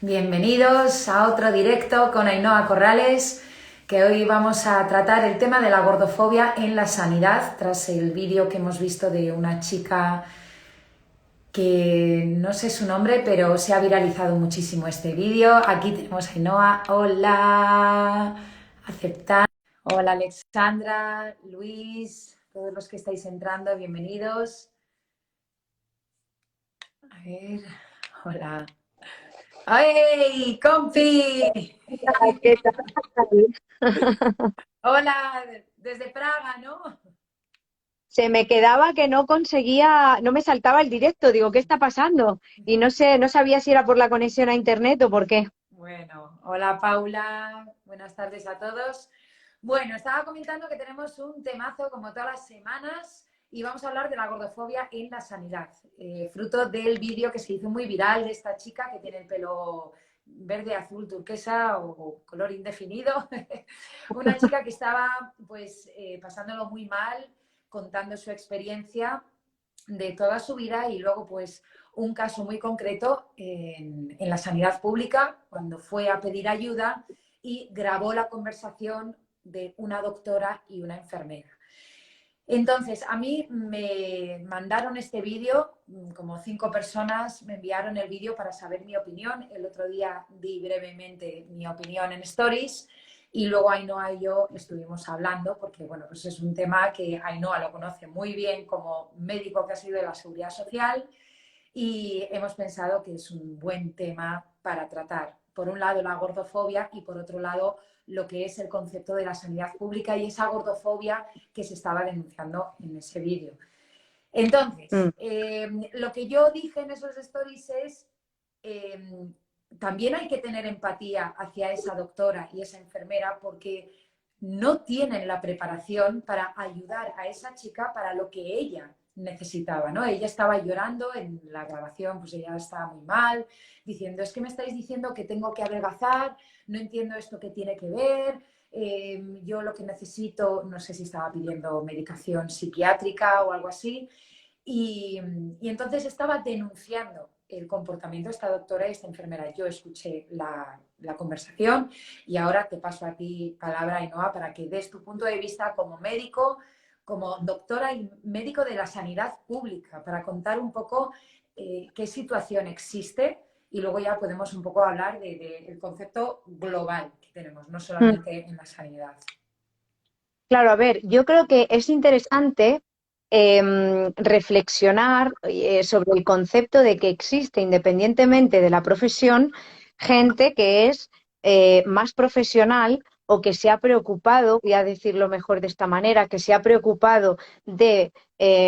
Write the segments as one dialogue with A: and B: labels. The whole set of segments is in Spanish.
A: Bienvenidos a otro directo con Ainhoa Corrales, que hoy vamos a tratar el tema de la gordofobia en la sanidad, tras el vídeo que hemos visto de una chica que no sé su nombre, pero se ha viralizado muchísimo este vídeo. Aquí tenemos a Ainhoa. Hola, aceptar. Hola Alexandra, Luis, todos los que estáis entrando, bienvenidos. A ver, hola. ¡Ay, compi!
B: ¿Qué tal?
A: Hola, desde Praga, ¿no?
B: Se me quedaba que no conseguía, no me saltaba el directo. Digo, ¿qué está pasando? Y no sé, no sabía si era por la conexión a internet o por qué.
A: Bueno, hola Paula, buenas tardes a todos. Bueno, estaba comentando que tenemos un temazo como todas las semanas y vamos a hablar de la gordofobia en la sanidad, fruto del vídeo que se hizo muy viral de esta chica que tiene el pelo verde, azul, turquesa o color indefinido. Una chica que estaba pues pasándolo muy mal, contando su experiencia de toda su vida y luego pues un caso muy concreto en la sanidad pública cuando fue a pedir ayuda y grabó la conversación de una doctora y una enfermera. Entonces, a mí me mandaron este vídeo, como 5 personas me enviaron el vídeo para saber mi opinión. El otro día di brevemente mi opinión en Stories y luego Ainhoa y yo estuvimos hablando porque, bueno, pues es un tema que Ainhoa lo conoce muy bien como médico que ha sido de la Seguridad Social y hemos pensado que es un buen tema para tratar. Por un lado, la gordofobia y por otro lado, lo que es el concepto de la sanidad pública y esa gordofobia que se estaba denunciando en ese vídeo.
B: Mm.
A: Entonces, lo que yo dije en esos stories es, eh, también hay que tener empatía hacia esa doctora y esa enfermera porque no tienen la preparación para ayudar a esa chica para lo que ella necesitaba, ¿no? Ella estaba llorando en la grabación, pues ella estaba muy mal, diciendo, es que me estáis diciendo que tengo que adelgazar, no entiendo esto que tiene que ver, yo lo que necesito, no sé si estaba pidiendo medicación psiquiátrica o algo así, y, y entonces estaba denunciando el comportamiento de esta doctora y esta enfermera. Yo escuché la conversación y ahora te paso a ti palabra, Ainhoa, para que des tu punto de vista como médico, como doctora y médico de la sanidad pública, para contar un poco qué situación existe y luego ya podemos un poco hablar del concepto global que tenemos, no
B: Mm.
A: solamente en la sanidad.
B: Claro, a ver, yo creo que es interesante reflexionar sobre el concepto de que existe, independientemente de la profesión, gente que es más profesional o que se ha preocupado, voy a decirlo mejor de esta manera, que se ha preocupado de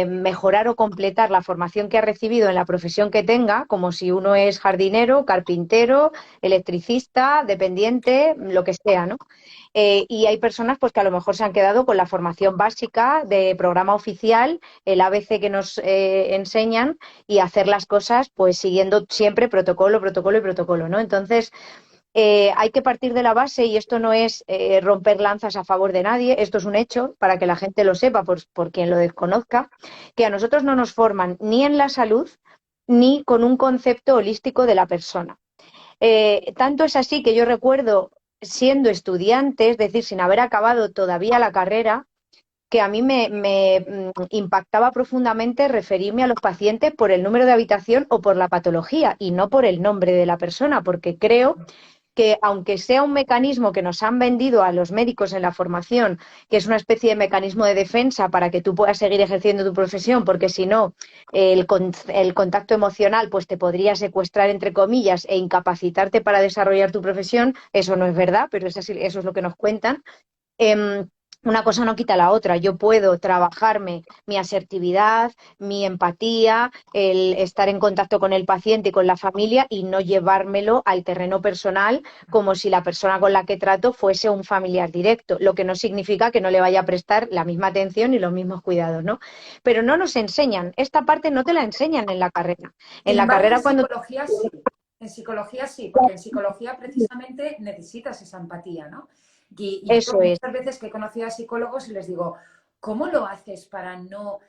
B: mejorar o completar la formación que ha recibido en la profesión que tenga, como si uno es jardinero, carpintero, electricista, dependiente, lo que sea, ¿no? Y hay personas pues que a lo mejor se han quedado con la formación básica de programa oficial, el ABC que nos enseñan y hacer las cosas pues siguiendo siempre protocolo, protocolo y protocolo, ¿no? Entonces, hay que partir de la base y esto no es romper lanzas a favor de nadie, esto es un hecho para que la gente lo sepa por quien lo desconozca, que a nosotros no nos forman ni en la salud ni con un concepto holístico de la persona. Tanto es así que yo recuerdo siendo estudiante, es decir, sin haber acabado todavía la carrera, que a mí me impactaba profundamente referirme a los pacientes por el número de habitación o por la patología y no por el nombre de la persona, porque creo que aunque sea un mecanismo que nos han vendido a los médicos en la formación, que es una especie de mecanismo de defensa para que tú puedas seguir ejerciendo tu profesión, porque si no, el contacto emocional pues te podría secuestrar, entre comillas, e incapacitarte para desarrollar tu profesión, eso no es verdad, pero eso es lo que nos cuentan. Eh, una cosa no quita la otra. Yo puedo trabajarme mi asertividad, mi empatía, el estar en contacto con el paciente y con la familia y no llevármelo al terreno personal como si la persona con la que trato fuese un familiar directo, lo que no significa que no le vaya a prestar la misma atención y los mismos cuidados, ¿no? Pero no nos enseñan, esta parte no te la enseñan en la carrera. En
A: Sin
B: la
A: embargo, en
B: carrera cuando...
A: psicología sí. En psicología sí, porque en psicología precisamente necesitas esa empatía, ¿no? Y yo
B: Eso es.
A: muchas veces que he conocido a psicólogos y les digo, ¿cómo lo haces para no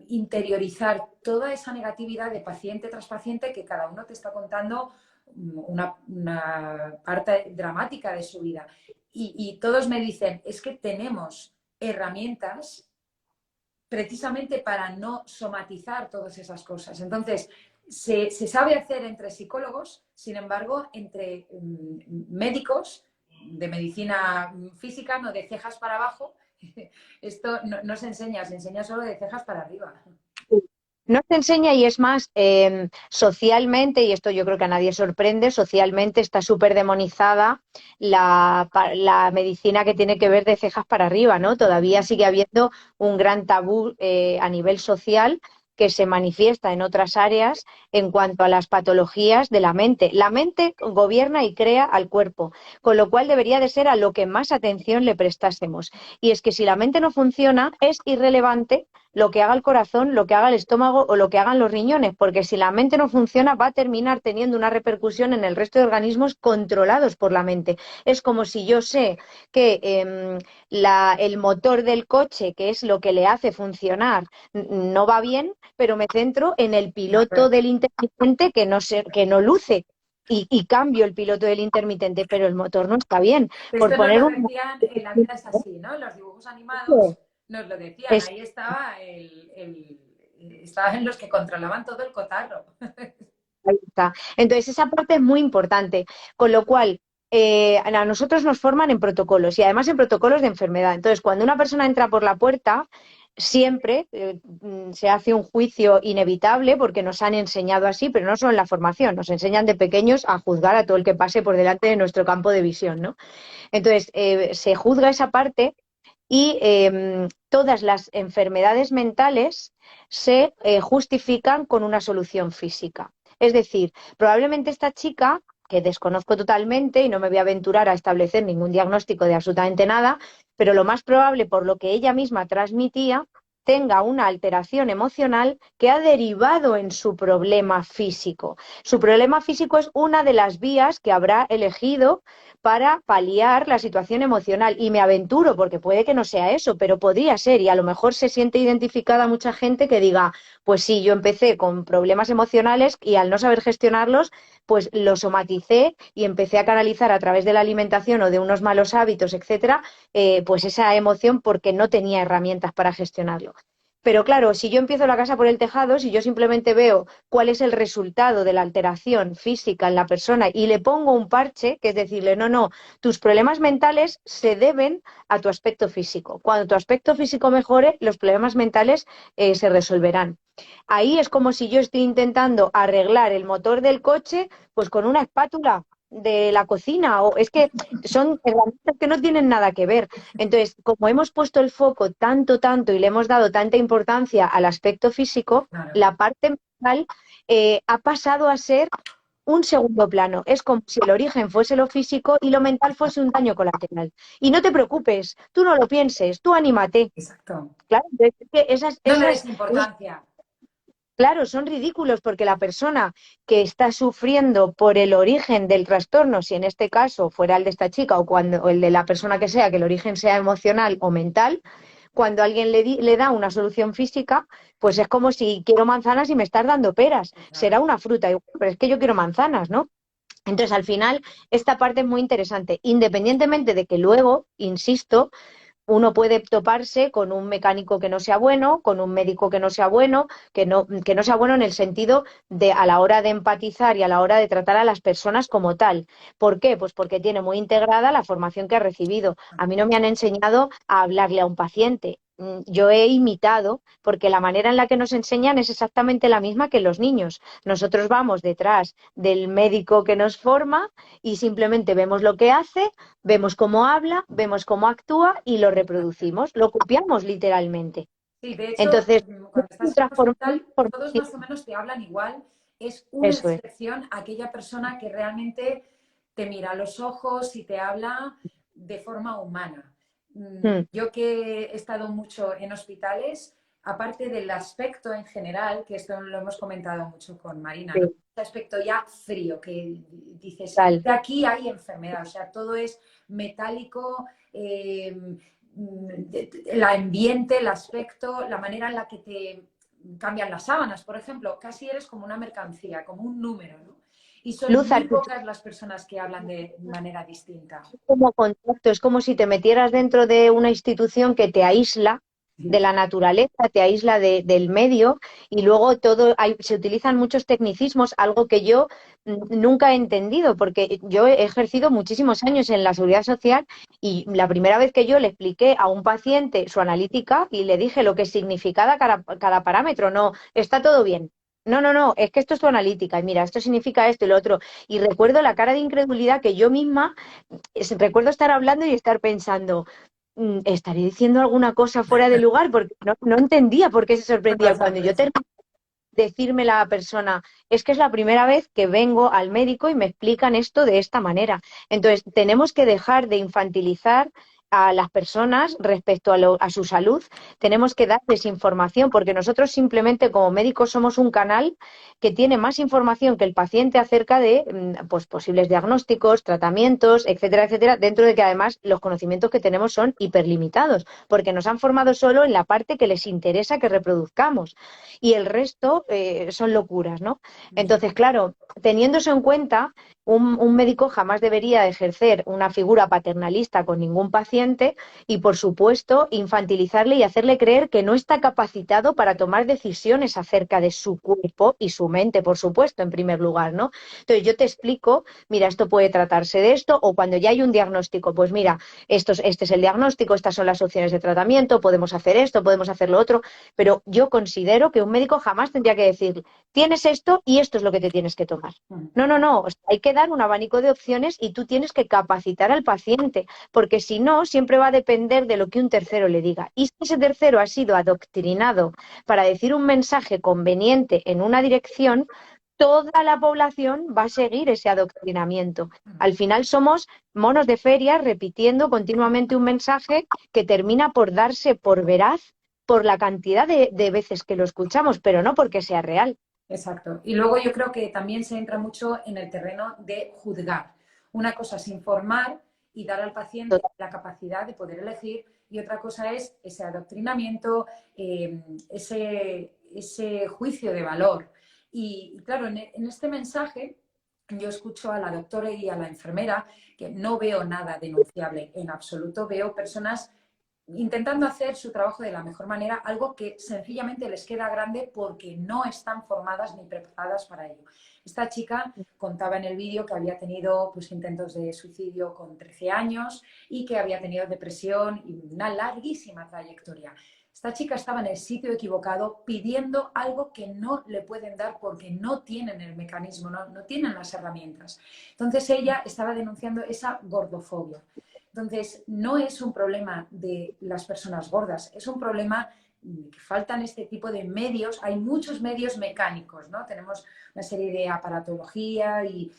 A: interiorizar toda esa negatividad de paciente tras paciente que cada uno te está contando una parte dramática de su vida. Y todos me dicen, es que tenemos herramientas precisamente para no somatizar todas esas cosas. Entonces, se sabe hacer entre psicólogos, sin embargo, entre médicos de medicina física, no de cejas para abajo, esto no se enseña solo de cejas para arriba.
B: No se enseña y es más, socialmente, y esto yo creo que a nadie sorprende, socialmente está súper demonizada la medicina que tiene que ver de cejas para arriba, ¿no? Todavía sigue habiendo un gran tabú a nivel social que se manifiesta en otras áreas en cuanto a las patologías de la mente. La mente gobierna y crea al cuerpo, con lo cual debería de ser a lo que más atención le prestásemos. Y es que si la mente no funciona, es irrelevante lo que haga el corazón, lo que haga el estómago o lo que hagan los riñones, porque si la mente no funciona va a terminar teniendo una repercusión en el resto de organismos controlados por la mente. Es como si yo sé que el motor del coche, que es lo que le hace funcionar, no va bien, pero me centro en el piloto del intermitente que no luce. Y cambio el piloto del intermitente, pero el motor no está bien. Por
A: Esto nos
B: poner
A: lo
B: un...
A: decían en La vida es así, ¿no? En los dibujos animados nos lo decían. Ahí estaba estaban los que controlaban todo el cotarro.
B: Ahí está. Entonces, esa parte es muy importante, con lo cual a nosotros nos forman en protocolos y además en protocolos de enfermedad. Entonces, cuando una persona entra por la puerta, siempre se hace un juicio inevitable porque nos han enseñado así, pero no solo en la formación, nos enseñan de pequeños a juzgar a todo el que pase por delante de nuestro campo de visión, ¿no? Entonces, se juzga esa parte y todas las enfermedades mentales se justifican con una solución física. Es decir, probablemente esta chica, que desconozco totalmente y no me voy a aventurar a establecer ningún diagnóstico de absolutamente nada, pero lo más probable, por lo que ella misma transmitía, tenga una alteración emocional que ha derivado en su problema físico. Su problema físico es una de las vías que habrá elegido para paliar la situación emocional. Y me aventuro, porque puede que no sea eso, pero podría ser. Y a lo mejor se siente identificada mucha gente que diga, pues sí, yo empecé con problemas emocionales y al no saber gestionarlos, pues lo somaticé y empecé a canalizar a través de la alimentación o de unos malos hábitos, etcétera, pues esa emoción porque no tenía herramientas para gestionarlo. Pero claro, si yo empiezo la casa por el tejado, si yo simplemente veo cuál es el resultado de la alteración física en la persona y le pongo un parche, que es decirle, no, no, tus problemas mentales se deben a tu aspecto físico. Cuando tu aspecto físico mejore, los problemas mentales se resolverán. Ahí es como si yo estoy intentando arreglar el motor del coche pues con una espátula de la cocina, o es que son herramientas que no tienen nada que ver. Entonces, como hemos puesto el foco tanto y le hemos dado tanta importancia al aspecto físico,
A: Claro.
B: la parte mental ha pasado a ser un segundo plano. Es como si el origen fuese lo físico y lo mental fuese un daño colateral. Y no te preocupes, tú no lo pienses, tú anímate.
A: Exacto.
B: Claro, es que
A: No le des importancia.
B: claro, son ridículos porque la persona que está sufriendo por el origen del trastorno, si en este caso fuera el de esta chica o el de la persona que sea, que el origen sea emocional o mental, cuando alguien le da una solución física, pues es como si quiero manzanas y me estás dando peras. Será una fruta, pero es que yo quiero manzanas, ¿no? Entonces, al final, esta parte es muy interesante, independientemente de que luego, insisto, uno puede toparse con un mecánico que no sea bueno, con un médico que no sea bueno, que no sea bueno en el sentido de a la hora de empatizar y a la hora de tratar a las personas como tal. ¿Por qué? Pues porque tiene muy integrada la formación que ha recibido. A mí no me han enseñado a hablarle a un paciente. Yo he imitado, porque la manera en la que nos enseñan es exactamente la misma que los niños. Nosotros vamos detrás del médico que nos forma y simplemente vemos lo que hace, vemos cómo habla, vemos cómo actúa y lo reproducimos, lo copiamos literalmente.
A: Sí, de hecho,
B: Entonces,
A: cuando estás en el
B: transformar la
A: hospital, todos más o
B: información.
A: menos te hablan igual. Es una
B: Eso es.
A: excepción aquella persona que realmente te mira a los ojos y te habla de forma humana.
B: Mm,
A: Yo que he estado mucho en hospitales, aparte del aspecto en general, que esto lo hemos comentado mucho con Marina, ¿no?
B: sí,
A: Este aspecto ya frío, que dices,
B: tal.
A: de aquí hay enfermedad, o sea, todo es metálico, el ambiente, el aspecto, la manera en la que te cambian las sábanas, por ejemplo, casi eres como una mercancía, como un número, ¿no? Y son
B: Luz
A: muy
B: artificial
A: pocas las personas que hablan de manera distinta.
B: como contacto, es como si te metieras dentro de una institución que te aísla de la naturaleza, te aísla del medio y luego se utilizan muchos tecnicismos, algo que yo nunca he entendido, porque yo he ejercido muchísimos años en la seguridad social y la primera vez que yo le expliqué a un paciente su analítica y le dije lo que significaba cada parámetro, no, está todo bien. No, no, no, es que esto es tu analítica y mira, esto significa esto y lo otro. Y recuerdo la cara de incredulidad que yo misma recuerdo estar hablando y estar pensando, ¿estaré diciendo alguna cosa fuera de lugar? Porque no entendía por qué se
A: Me
B: sorprendía.
A: pasa
B: Cuando yo
A: mucho.
B: terminé de decirme la persona, es que es la primera vez que vengo al médico y me explican esto de esta manera. Entonces, tenemos que dejar de infantilizar a las personas respecto a su salud, tenemos que darles información, porque nosotros simplemente como médicos somos un canal que tiene más información que el paciente acerca de pues, posibles diagnósticos, tratamientos, etcétera, etcétera, dentro de que además los conocimientos que tenemos son hiperlimitados, porque nos han formado solo en la parte que les interesa que reproduzcamos y el resto son locuras, ¿no? Entonces, claro, teniendo eso en cuenta, un médico jamás debería ejercer una figura paternalista con ningún paciente y, por supuesto, infantilizarle y hacerle creer que no está capacitado para tomar decisiones acerca de su cuerpo y su mente, por supuesto, en primer lugar, ¿no? Entonces, yo te explico, mira, esto puede tratarse de esto, o cuando ya hay un diagnóstico, pues mira, este es el diagnóstico, estas son las opciones de tratamiento, podemos hacer esto, podemos hacer lo otro, pero yo considero que un médico jamás tendría que decir, tienes esto y esto es lo que te tienes que tomar. No, no, no, o sea, hay que dar un abanico de opciones y tú tienes que capacitar al paciente, porque si no, siempre va a depender de lo que un tercero le diga. Y si ese tercero ha sido adoctrinado para decir un mensaje conveniente en una dirección, toda la población va a seguir ese adoctrinamiento. Al final somos monos de feria repitiendo continuamente un mensaje que termina por darse por veraz por la cantidad de veces que lo escuchamos, pero no porque sea real.
A: Exacto. Y luego yo creo que también se entra mucho en el terreno de juzgar. Una cosa es informar y dar al paciente la capacidad de poder elegir y otra cosa es ese adoctrinamiento, ese juicio de valor. Y claro, en este mensaje yo escucho a la doctora y a la enfermera que no veo nada denunciable en absoluto, veo personas intentando hacer su trabajo de la mejor manera, algo que sencillamente les queda grande porque no están formadas ni preparadas para ello. Esta chica contaba en el vídeo que había tenido pues, intentos de suicidio con 13 años y que había tenido depresión y una larguísima trayectoria. Esta chica estaba en el sitio equivocado pidiendo algo que no le pueden dar porque no tienen el mecanismo, no tienen las herramientas. Entonces ella estaba denunciando esa gordofobia. Entonces, no es un problema de las personas gordas, es un problema que faltan este tipo de medios. Hay muchos medios mecánicos, ¿no? Tenemos una serie de aparatología y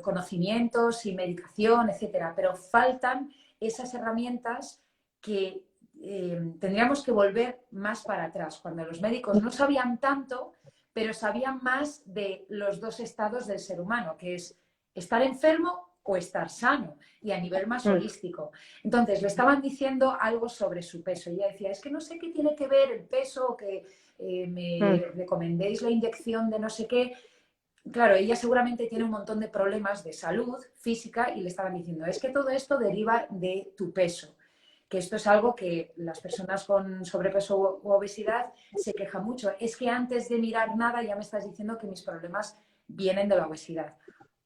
A: conocimientos y medicación, etcétera, pero faltan esas herramientas que tendríamos que volver más para atrás, cuando los médicos no sabían tanto, pero sabían más de los dos estados del ser humano, que es estar enfermo o estar sano y a nivel más holístico. Entonces, le estaban diciendo algo sobre su peso. Y ella decía, es que no sé qué tiene que ver el peso o que me recomendéis la inyección de no sé qué. Claro, ella seguramente tiene un montón de problemas de salud física y le estaban diciendo, es que todo esto deriva de tu peso, que esto es algo que las personas con sobrepeso u obesidad se quejan mucho. Es que antes de mirar nada ya me estás diciendo que mis problemas vienen de la obesidad.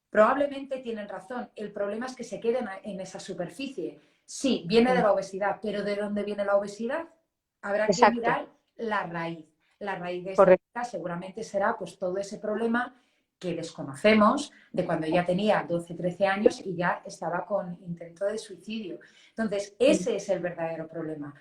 A: Probablemente tienen razón. El problema es que se queden en esa superficie. Sí, viene de la obesidad, pero ¿de dónde viene la obesidad? Habrá que
B: Exacto,
A: mirar la raíz. La raíz de esta
B: correcto.
A: chica seguramente será pues todo ese problema que desconocemos de cuando ella tenía 12, 13 años y ya estaba con intento de suicidio. Entonces, ese es el verdadero problema.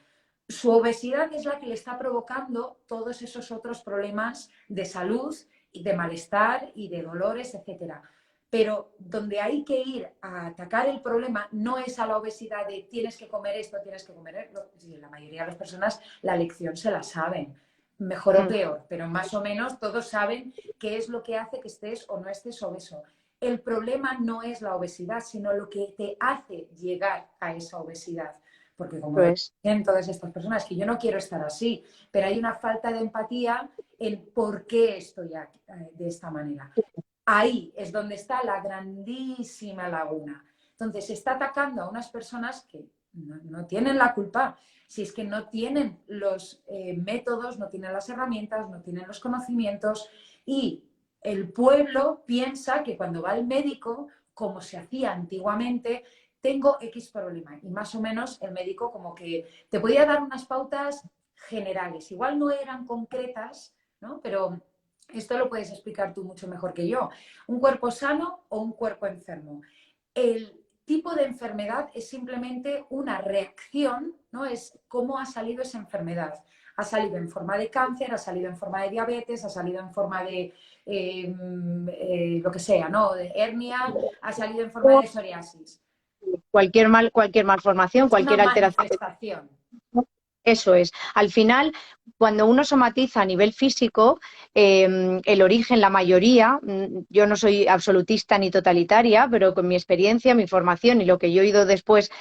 A: Su obesidad es la que le está provocando todos esos otros problemas de salud y de malestar y de dolores, etcétera. Pero donde hay que ir a atacar el problema no es a la obesidad de tienes que comer esto, tienes que comer esto. La mayoría de las personas la lección se la saben, mejor o peor, pero más o menos todos saben qué es lo que hace que estés o no estés obeso. El problema no es la obesidad, sino lo que te hace llegar a esa obesidad. porque como
B: Pues,
A: dicen todas estas personas, que yo no quiero estar así, pero hay una falta de empatía en por qué estoy aquí, de esta manera. Ahí es donde está la grandísima laguna. Entonces, se está atacando a unas personas que no tienen la culpa. Si es que no tienen los métodos, no tienen las herramientas, no tienen los conocimientos y el pueblo piensa que cuando va al médico, como se hacía antiguamente, tengo X problema y más o menos el médico como que te podía dar unas pautas generales. Igual no eran concretas, ¿no? Pero esto lo puedes explicar tú mucho mejor que yo. ¿Un cuerpo sano o un cuerpo enfermo? El tipo de enfermedad es simplemente una reacción, ¿no? Es cómo ha salido esa enfermedad. Ha salido en forma de cáncer, ha salido en forma de diabetes, ha salido en forma de lo que sea, ¿no? De hernia, ha salido en forma de psoriasis.
B: cualquier malformación,
A: Es una
B: cualquier alteración.
A: manifestación.
B: Eso es. Al final, cuando uno somatiza a nivel físico, el origen, la mayoría, yo no soy absolutista ni totalitaria, pero con mi experiencia, mi formación y lo que yo he ido después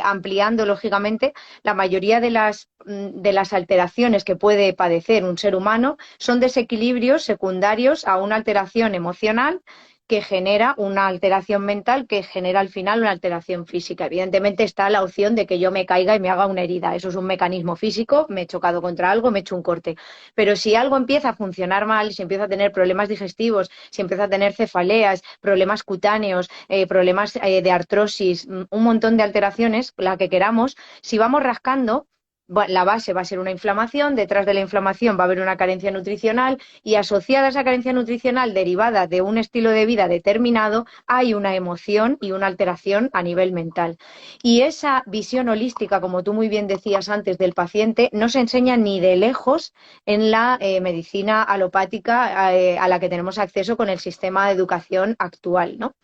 B: ampliando, lógicamente, la mayoría de las alteraciones que puede padecer un ser humano son desequilibrios secundarios a una alteración emocional que genera una alteración mental que genera al final una alteración física. Evidentemente está la opción de que yo me caiga y me haga una herida. Eso es un mecanismo físico, me he chocado contra algo, me he hecho un corte. Pero si algo empieza a funcionar mal, si empiezo a tener problemas digestivos, si empiezo a tener cefaleas, problemas cutáneos, problemas de artrosis, un montón de alteraciones, la que queramos, si vamos rascando, la base va a ser una inflamación, detrás de la inflamación va a haber una carencia nutricional y asociada a esa carencia nutricional derivada de un estilo de vida determinado hay una emoción y una alteración a nivel mental. Y esa visión holística, como tú muy bien decías antes, del paciente, no se enseña ni de lejos en la medicina alopática a la que tenemos acceso con el sistema de educación actual, ¿no?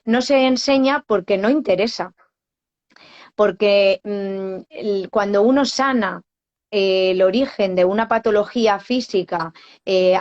B: No se enseña porque no interesa porque cuando uno sana el origen de una patología física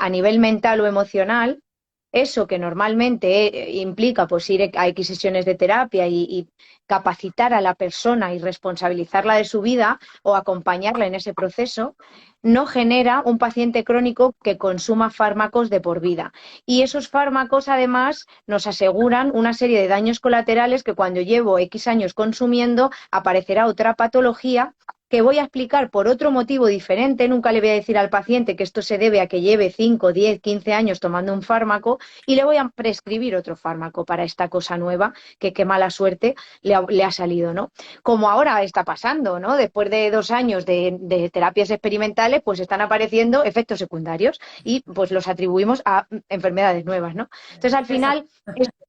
B: a nivel mental o emocional, eso que normalmente implica pues ir a X sesiones de terapia y capacitar a la persona y responsabilizarla de su vida o acompañarla en ese proceso, no genera un paciente crónico que consuma fármacos de por vida. Y esos fármacos además nos aseguran una serie de daños colaterales que cuando llevo X años consumiendo aparecerá otra patología que voy a explicar por otro motivo diferente. Nunca le voy a decir al paciente que esto se debe a que lleve 5, 10, 15 años tomando un fármaco y le voy a prescribir otro fármaco para esta cosa nueva que qué mala suerte le ha salido, ¿no? Como ahora está pasando, ¿no? Después de 2 años de terapias experimentales, pues están apareciendo efectos secundarios y pues los atribuimos a enfermedades nuevas, ¿no? Entonces, al final,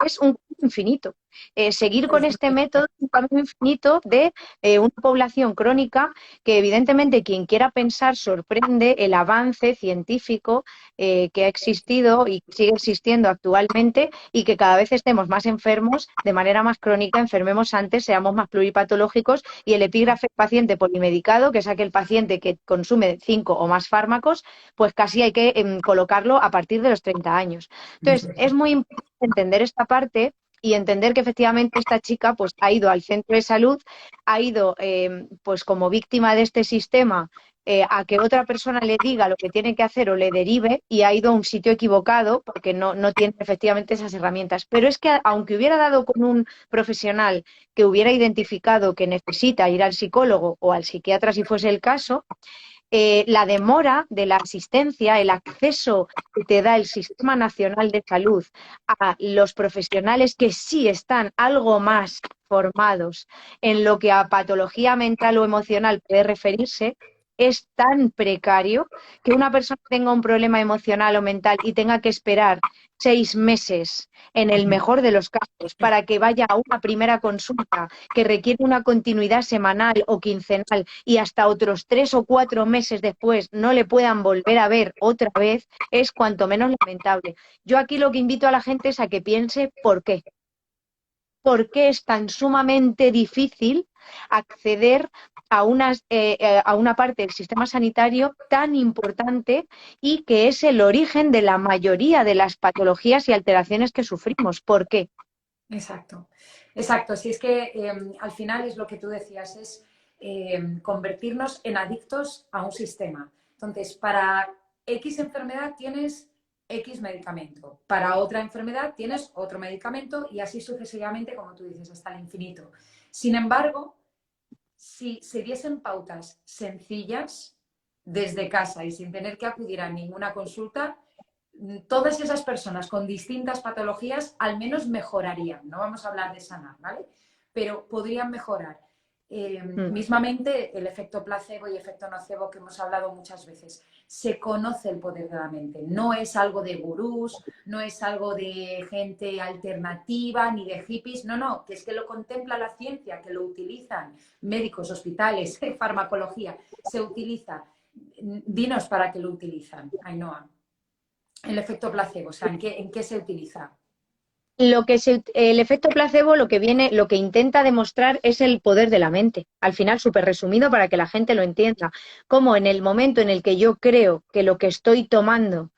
B: es un infinito. Seguir con este método es un camino infinito de una población crónica que evidentemente quien quiera pensar sorprende el avance científico que ha existido y sigue existiendo actualmente y que cada vez estemos más enfermos de manera más crónica, enfermemos antes, seamos más pluripatológicos y el epígrafe paciente polimedicado, que es aquel paciente que consume 5 o más fármacos, pues casi hay que colocarlo a partir de los 30 años. Entonces, es muy importante entender esta parte y entender que efectivamente esta chica pues ha ido al centro de salud, ha ido pues como víctima de este sistema a que otra persona le diga lo que tiene que hacer o le derive y ha ido a un sitio equivocado porque no tiene efectivamente esas herramientas. Pero es que aunque hubiera dado con un profesional que hubiera identificado que necesita ir al psicólogo o al psiquiatra si fuese el caso, la demora de la asistencia, el acceso que te da el Sistema Nacional de Salud a los profesionales que sí están algo más formados en lo que a patología mental o emocional puede referirse, es tan precario que una persona tenga un problema emocional o mental y tenga que esperar 6 meses, en el mejor de los casos, para que vaya a una primera consulta que requiere una continuidad semanal o quincenal y hasta otros 3 o 4 meses después no le puedan volver a ver otra vez, es cuanto menos lamentable. Yo aquí lo que invito a la gente es a que piense por qué. ¿Por qué es tan sumamente difícil acceder a una parte del sistema sanitario tan importante y que es el origen de la mayoría de las patologías y alteraciones que sufrimos? ¿Por qué?
A: Exacto, exacto. Si es que al final es lo que tú decías, es convertirnos en adictos a un sistema. Entonces, para X enfermedad tienes X medicamento, para otra enfermedad tienes otro medicamento y así sucesivamente, como tú dices, hasta el infinito. Sin embargo, si se diesen pautas sencillas desde casa y sin tener que acudir a ninguna consulta, todas esas personas con distintas patologías al menos mejorarían. No vamos a hablar de sanar, ¿vale? Pero podrían mejorar. Mismamente el efecto placebo y efecto nocebo que hemos hablado muchas veces. Se conoce el poder de la mente. No es algo de gurús, no es algo de gente alternativa ni de hippies. No, no, que es que lo contempla la ciencia, que lo utilizan médicos, hospitales, farmacología. Se utiliza. Dinos para qué lo utilizan, Ainhoa. El efecto placebo, o sea, ¿en qué se utiliza?
B: El efecto placebo lo que intenta demostrar es el poder de la mente. Al final, súper resumido para que la gente lo entienda. Como en el momento en el que yo creo que lo que estoy tomando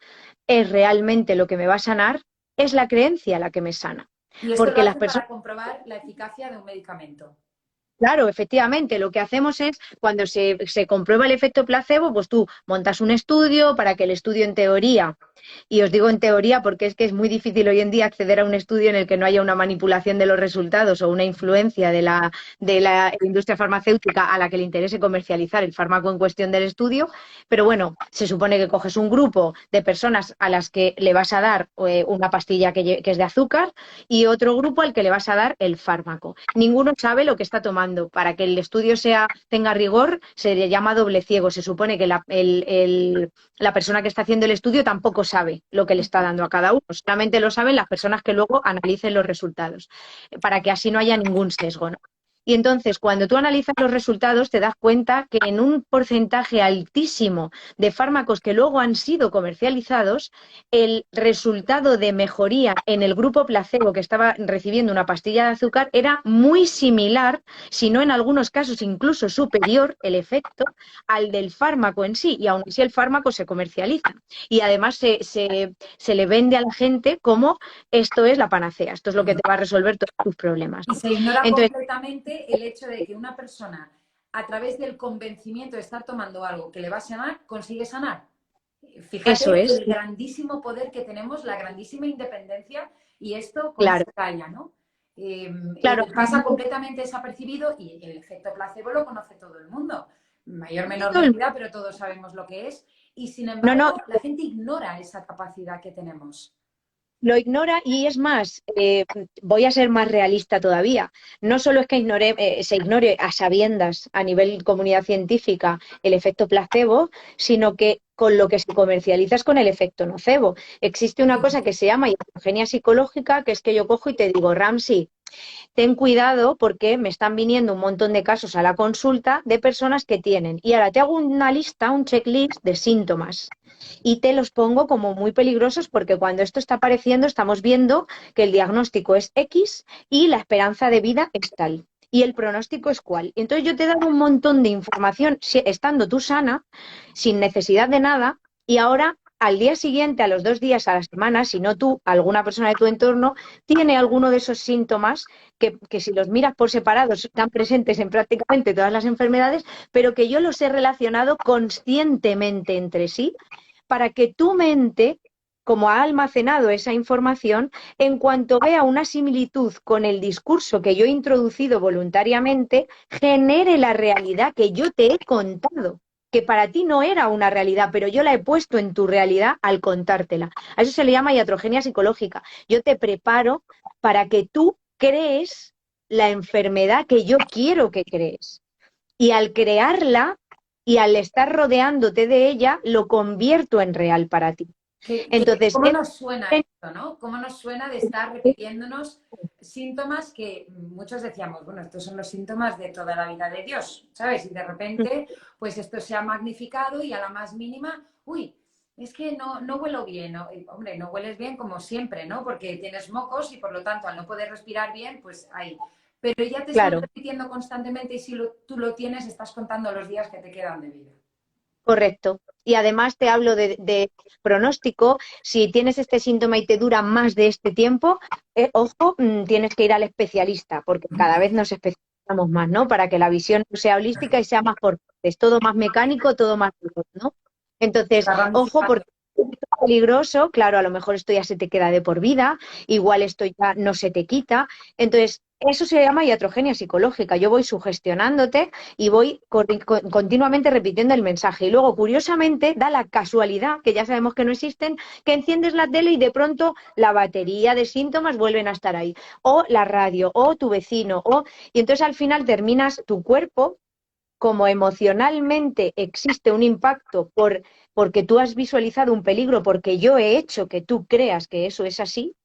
B: es realmente lo que me va a sanar, es la creencia la que me sana.
A: Y esto lo
B: Porque las
A: hace para
B: personas
A: comprobar la eficacia de un medicamento.
B: Claro, efectivamente, lo que hacemos es, cuando se comprueba el efecto placebo, pues tú montas un estudio para que el estudio en teoría, y os digo en teoría porque es que es muy difícil hoy en día acceder a un estudio en el que no haya una manipulación de los resultados o una influencia de la industria farmacéutica a la que le interese comercializar el fármaco en cuestión del estudio, pero bueno, se supone que coges un grupo de personas a las que le vas a dar una pastilla que es de azúcar y otro grupo al que le vas a dar el fármaco. Ninguno sabe lo que está tomando. Para que el estudio tenga rigor, se le llama doble ciego. Se supone que la persona que está haciendo el estudio tampoco sabe lo que le está dando a cada uno. Solamente lo saben las personas que luego analicen los resultados, para que así no haya ningún sesgo, ¿no? Y entonces, cuando tú analizas los resultados, te das cuenta que en un porcentaje altísimo de fármacos que luego han sido comercializados, el resultado de mejoría en el grupo placebo que estaba recibiendo una pastilla de azúcar era muy similar, si no en algunos casos incluso superior, el efecto al del fármaco en sí, y aún así el fármaco se comercializa. Y además se le vende a la gente como esto es la panacea, esto es lo que te va a resolver todos tus problemas.
A: Y se ignora
B: Entonces,
A: completamente el hecho de que una persona, a través del convencimiento de estar tomando algo que le va a sanar, consigue sanar.
B: eso
A: Fíjate
B: es,
A: el grandísimo poder que tenemos, la grandísima independencia, y esto cómo se
B: claro,
A: calla, ¿no?
B: claro.
A: Pasa completamente desapercibido y el efecto placebo lo conoce todo el mundo, en mayor o menor
B: Todo el
A: medida, pero todos sabemos lo que es. Y sin
B: No, no,
A: embargo, la gente ignora esa capacidad que tenemos.
B: lo ignora y es más, voy a ser más realista todavía. No solo es que se ignore a sabiendas a nivel comunidad científica el efecto placebo, sino que con lo que se comercializa es con el efecto nocebo. Existe una cosa que se llama iatrogenia psicológica, que es que yo cojo y te digo, Ramsey, ten cuidado porque me están viniendo un montón de casos a la consulta de personas que tienen. Y ahora te hago una lista, un checklist de síntomas. Y te los pongo como muy peligrosos porque cuando esto está apareciendo estamos viendo que el diagnóstico es X y la esperanza de vida es tal. Y el pronóstico es cuál. Entonces yo te he dado un montón de información estando tú sana, sin necesidad de nada, y ahora al día siguiente, a los 2 días, a la semana, si no tú, alguna persona de tu entorno, tiene alguno de esos síntomas que si los miras por separado están presentes en prácticamente todas las enfermedades, pero que yo los he relacionado conscientemente entre sí para que tu mente, como ha almacenado esa información, en cuanto vea una similitud con el discurso que yo he introducido voluntariamente, genere la realidad que yo te he contado, que para ti no era una realidad, pero yo la he puesto en tu realidad al contártela. A eso se le llama iatrogenia psicológica. Yo te preparo para que tú crees la enfermedad que yo quiero que crees. Y al crearla y al estar rodeándote de ella, lo convierto en real para ti. Entonces,
A: ¿Cómo nos suena esto, no? ¿Cómo nos suena de estar repitiéndonos síntomas que muchos decíamos, bueno, estos son los síntomas de toda la vida de Dios, ¿sabes? Y de repente, pues esto se ha magnificado y a la más mínima, uy, es que no huelo bien, ¿no? Y, hombre, no hueles bien como siempre, ¿no? Porque tienes mocos y por lo tanto al no poder respirar bien, pues ahí. Pero ya te están
B: claro,
A: repitiendo constantemente y si tú lo tienes, estás contando los días que te quedan de vida.
B: correcto. Y además te hablo de pronóstico. Si tienes este síntoma y te dura más de este tiempo, ojo, tienes que ir al especialista, porque cada vez nos especializamos estamos más, ¿no? Para que la visión no sea holística y sea más por partes, todo más mecánico, todo más, ¿no? Entonces,
A: La
B: ojo, porque
A: ramificación.
B: es peligroso, claro, a lo mejor esto ya se te queda de por vida, igual esto ya no se te quita. Entonces, eso se llama iatrogenia psicológica. Yo voy sugestionándote y voy continuamente repitiendo el mensaje. Y luego, curiosamente, da la casualidad, que ya sabemos que no existen, que enciendes la tele y de pronto la batería de síntomas vuelven a estar ahí. O la radio, o tu vecino, y entonces al final terminas tu cuerpo como emocionalmente existe un impacto porque tú has visualizado un peligro, porque yo he hecho que tú creas que eso es así,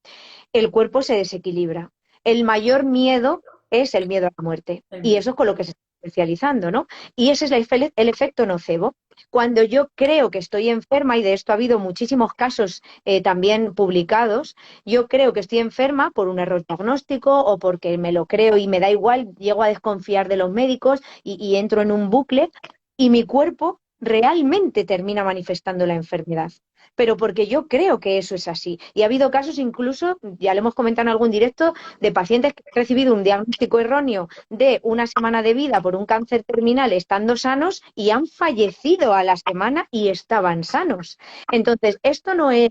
B: el cuerpo se desequilibra. El mayor miedo es el miedo a la muerte.
A: El
B: Y
A: miedo.
B: eso es con lo que se está especializando, ¿no? Y ese es el efecto nocebo. Cuando yo creo que estoy enferma, y de esto ha habido muchísimos casos también publicados, yo creo que estoy enferma por un error diagnóstico o porque me lo creo y me da igual, llego a desconfiar de los médicos y entro en un bucle y mi cuerpo realmente termina manifestando la enfermedad, pero porque yo creo que eso es así. Y ha habido casos incluso, ya lo hemos comentado en algún directo, de pacientes que han recibido un diagnóstico erróneo de una semana de vida por un cáncer terminal estando sanos y han fallecido a la semana y estaban sanos. Entonces, esto no es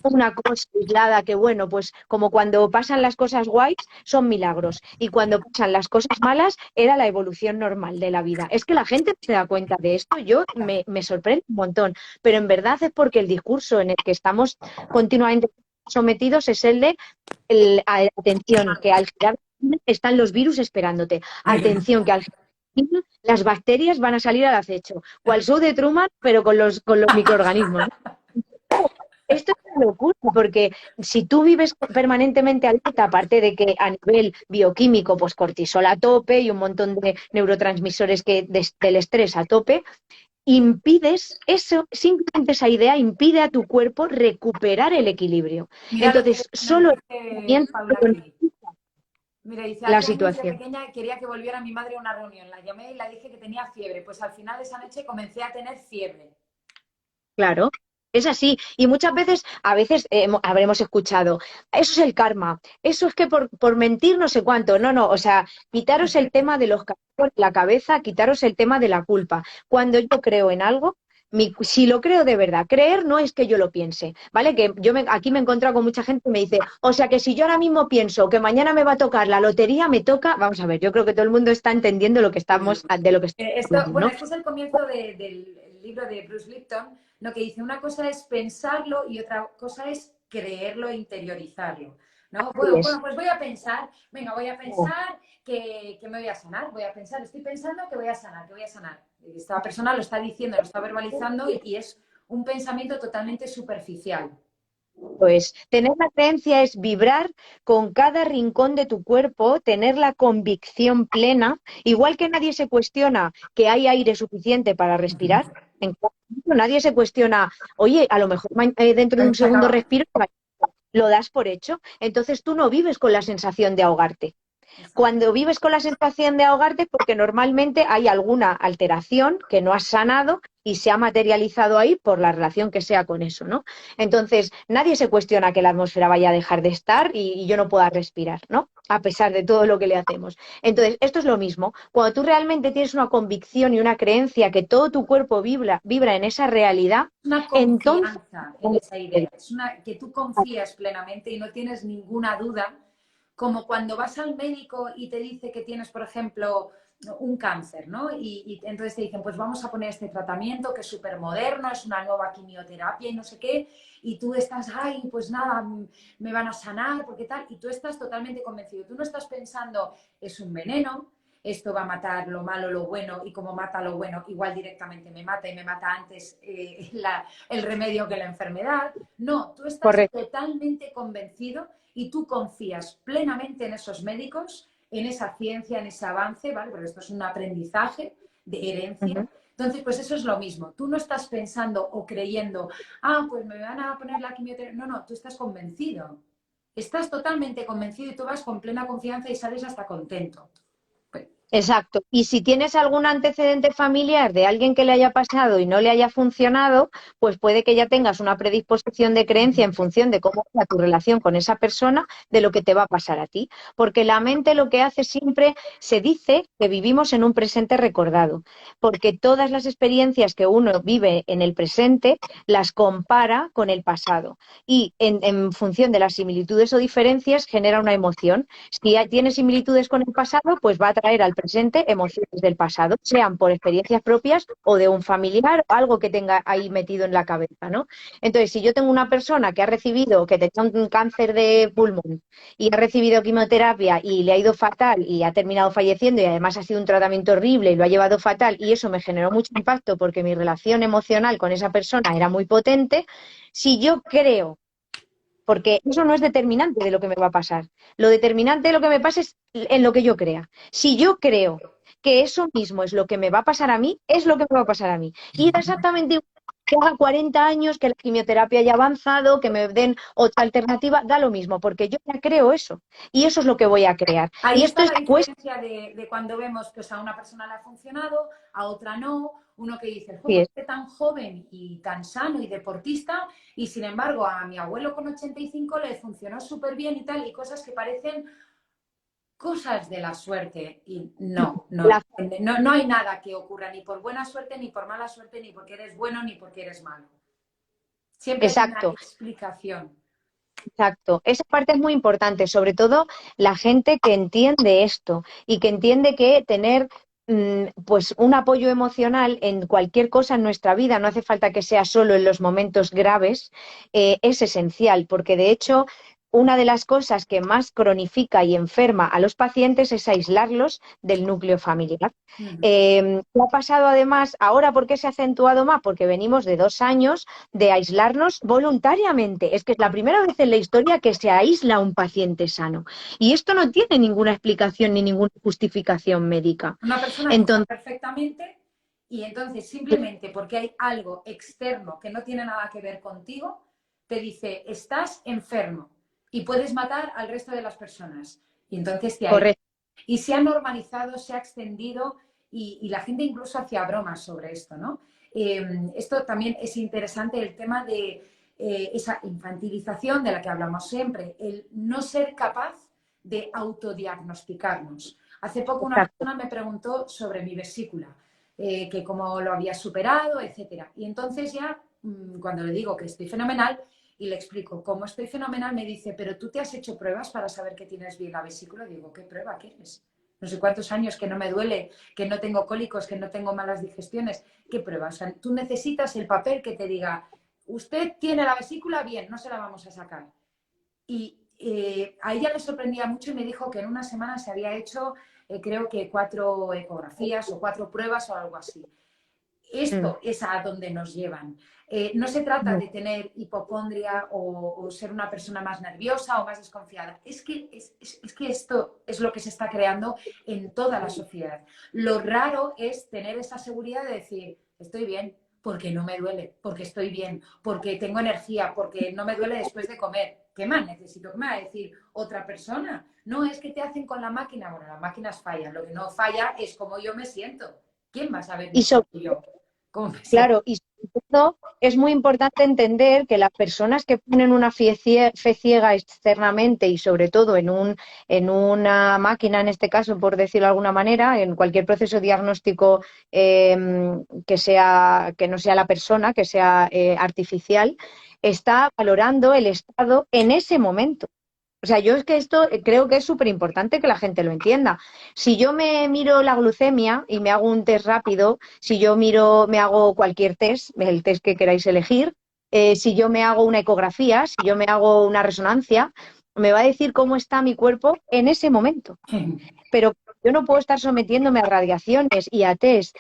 B: una cosa aislada que, bueno, pues como cuando pasan las cosas guays son milagros y cuando pasan las cosas malas era la evolución normal de la vida. Es que la gente no se da cuenta de esto, yo me sorprende un montón, pero en verdad es porque el discurso en el que estamos continuamente sometidos es el de atención, que al girar están los virus esperándote. Atención, que al girar las bacterias van a salir al acecho. Cual show de Truman, pero con los microorganismos, ¿no? Esto es una locura, porque si tú vives permanentemente alerta, aparte de que a nivel bioquímico, pues cortisol a tope y un montón de neurotransmisores del estrés a tope, impides eso, simplemente esa idea impide a tu cuerpo recuperar el equilibrio.
A: Mira lo que
B: Entonces,
A: nos
B: solo el
A: dice
B: pensamiento
A: Paula aquí. Mira, dice,
B: la
A: hace años de
B: situación.
A: pequeña quería que volviera mi madre a una reunión. La llamé y la dije que tenía fiebre. Pues al final de esa noche comencé a tener fiebre.
B: Claro, es así. Y muchas veces, a veces habremos escuchado, eso es el karma, eso es que por mentir no sé cuánto. No, no, o sea, quitaros el tema de los castigos de la cabeza, quitaros el tema de la culpa. Cuando yo creo en algo, si lo creo de verdad, creer no es que yo lo piense, ¿vale? Que aquí me he encontrado con mucha gente que me dice, o sea que si yo ahora mismo pienso que mañana me va a tocar la lotería, me toca, vamos a ver, yo creo que todo el mundo está entendiendo de lo que estamos hablando,
A: Bueno,
B: ¿no?
A: este es el comienzo del libro de Bruce Lipton, lo que dice, una cosa es pensarlo y otra cosa es creerlo e interiorizarlo. ¿No?
B: Así
A: Bueno,
B: es.
A: pues voy a pensar, venga, voy a pensar que me voy a sanar, voy a pensar, estoy pensando que voy a sanar, que voy a sanar. Esta persona lo está diciendo, lo está verbalizando y es un pensamiento totalmente superficial.
B: Pues tener la creencia es vibrar con cada rincón de tu cuerpo, tener la convicción plena, igual que nadie se cuestiona que hay aire suficiente para respirar, en cada momento nadie se cuestiona, oye, a lo mejor dentro de un
A: Se
B: segundo
A: acaba.
B: respiro, lo das por hecho, entonces tú no vives con la sensación de ahogarte.
A: Exacto.
B: Cuando vives con la sensación de ahogarte, porque normalmente hay alguna alteración que no has sanado y se ha materializado ahí por la relación que sea con eso, ¿no? Entonces, nadie se cuestiona que la atmósfera vaya a dejar de estar y yo no pueda respirar, ¿no? A pesar de todo lo que le hacemos. Entonces, esto es lo mismo. Cuando tú realmente tienes una convicción y una creencia que todo tu cuerpo vibra en esa realidad,
A: Una
B: entonces
A: confianza en esa idea, es una que tú confías plenamente y no tienes ninguna duda, como cuando vas al médico y te dice que tienes, por ejemplo, un cáncer, ¿no? Y entonces te dicen, pues vamos a poner este tratamiento que es súper moderno, es una nueva quimioterapia y no sé qué, y tú estás, ay, pues nada, me van a sanar, porque tal, y tú estás totalmente convencido. Tú no estás pensando, es un veneno, esto va a matar lo malo, lo bueno, y como mata lo bueno, igual directamente me mata y me mata antes el remedio que la enfermedad. No, tú estás
B: correcto.
A: totalmente convencido y tú confías plenamente en esos médicos, en esa ciencia, en ese avance, ¿vale? Porque esto es un aprendizaje de herencia.
B: Ujú.
A: Entonces, pues eso es lo mismo. Tú no estás pensando o creyendo, ah, pues me van a poner la quimioterapia. No, no, tú estás convencido. Estás totalmente convencido y tú vas con plena confianza y sales hasta contento.
B: Exacto. Y si tienes algún antecedente familiar de alguien que le haya pasado y no le haya funcionado, pues puede que ya tengas una predisposición de creencia en función de cómo sea tu relación con esa persona, de lo que te va a pasar a ti. Porque la mente lo que hace siempre, se dice que vivimos en un presente recordado, porque todas las experiencias que uno vive en el presente las compara con el pasado. Y en función de las similitudes o diferencias genera una emoción. Si tiene similitudes con el pasado, pues va a traer al presente emociones del pasado, sean por experiencias propias o de un familiar, algo que tenga ahí metido en la cabeza, ¿no? Entonces, si yo tengo una persona que ha recibido, que tenía un cáncer de pulmón y ha recibido quimioterapia y le ha ido fatal y ha terminado falleciendo y además ha sido un tratamiento horrible y lo ha llevado fatal y eso me generó mucho impacto porque mi relación emocional con esa persona era muy potente, si yo creo, porque eso no es determinante de lo que me va a pasar. Lo determinante de lo que me pasa es en lo que yo crea. Si yo creo que eso mismo es lo que me va a pasar a mí, es lo que me va a pasar a mí. Y da exactamente igual que haga 40 años, que la quimioterapia haya avanzado, que me den otra alternativa, da lo mismo, porque yo ya creo eso. Y eso es lo que voy a crear.
A: Ahí
B: Y esto
A: está
B: es
A: la
B: cuesta.
A: diferencia de cuando vemos que a una persona le ha funcionado, a otra no. Uno que dice,
B: Sí,
A: pues este tan joven y tan sano y deportista, y sin embargo a mi abuelo con 85 le funcionó súper bien y tal, y cosas que parecen cosas de la suerte. Y no, no,
B: la
A: no, no hay nada que ocurra ni por buena suerte, ni por mala suerte, ni porque eres bueno, ni porque eres malo. Siempre hay una
B: exacto.
A: explicación.
B: Exacto, esa parte es muy importante, sobre todo la gente que entiende esto y que entiende que tener pues un apoyo emocional en cualquier cosa en nuestra vida, no hace falta que sea solo en los momentos graves, es esencial, porque de hecho una de las cosas que más cronifica y enferma a los pacientes es aislarlos del núcleo familiar.
A: Uh -huh.
B: ¿Qué ha pasado además ahora? ¿Por qué se ha acentuado más? Porque venimos de 2 años de aislarnos voluntariamente. Es que es la primera vez en la historia que se aísla a un paciente sano. Y esto no tiene ninguna explicación ni ninguna justificación médica.
A: Una persona que está
B: Entonces,
A: perfectamente y entonces simplemente porque hay algo externo que no tiene nada que ver contigo, te dice, estás enfermo y puedes matar al resto de las personas. Y entonces te hay.
B: correcto,
A: Y se ha normalizado, se ha extendido y la gente incluso hacía bromas sobre esto, ¿no? Esto también es interesante, el tema de esa infantilización de la que hablamos siempre, el no ser capaz de autodiagnosticarnos. Hace poco una
B: exacto.
A: persona me preguntó sobre mi vesícula, que cómo lo había superado, etcétera. Y entonces ya, cuando le digo que estoy fenomenal y le explico cómo estoy fenomenal, me dice, pero tú te has hecho pruebas para saber que tienes bien la vesícula. Digo, ¿qué prueba quieres? No sé cuántos años que no me duele, que no tengo cólicos, que no tengo malas digestiones. ¿Qué prueba? O sea, tú necesitas el papel que te diga, usted tiene la vesícula bien, no se la vamos a sacar. Y a ella le sorprendía mucho y me dijo que en una semana se había hecho, creo que 4 ecografías o 4 pruebas o algo así.
B: Mm,
A: Esto es a donde nos llevan. No se trata
B: mm,
A: de tener hipocondria o ser una persona más nerviosa o más desconfiada. Es que esto es lo que se está creando en toda la sociedad. Lo raro es tener esa seguridad de decir, estoy bien, porque no me duele, porque estoy bien, porque tengo energía, porque no me duele después de comer. ¿Qué más necesito? ¿Qué me va a decir otra persona? No, es que te hacen con la máquina. Bueno, las máquinas fallan. Lo que no falla es cómo yo me siento. ¿Quién va a saber
B: Y
A: mejor
B: sobre,
A: que yo cómo me siento?
B: claro, y sobre todo es muy importante entender que las personas que ponen una fe ciega externamente y sobre todo en una máquina, en este caso, por decirlo de alguna manera, en cualquier proceso diagnóstico que no sea la persona, que sea artificial, está valorando el estado en ese momento. O sea, yo es que esto creo que es súper importante que la gente lo entienda. Si yo me miro la glucemia y me hago un test rápido, si yo miro, me hago cualquier test, el test que queráis elegir, si yo me hago una ecografía, si yo me hago una resonancia, me va a decir cómo está mi cuerpo en ese momento. Pero yo no puedo estar sometiéndome a radiaciones y a test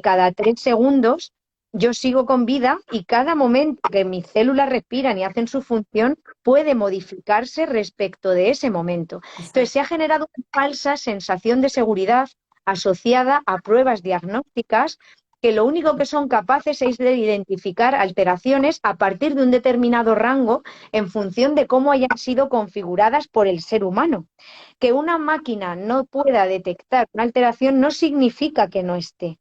B: cada 3 segundos. Yo sigo con vida y cada momento que mis células respiran y hacen su función puede modificarse respecto de ese momento. Entonces,
A: Exacto.
B: se ha generado una falsa sensación de seguridad asociada a pruebas diagnósticas que lo único que son capaces es de identificar alteraciones a partir de un determinado rango en función de cómo hayan sido configuradas por el ser humano. Que una máquina no pueda detectar una alteración no significa que no esté.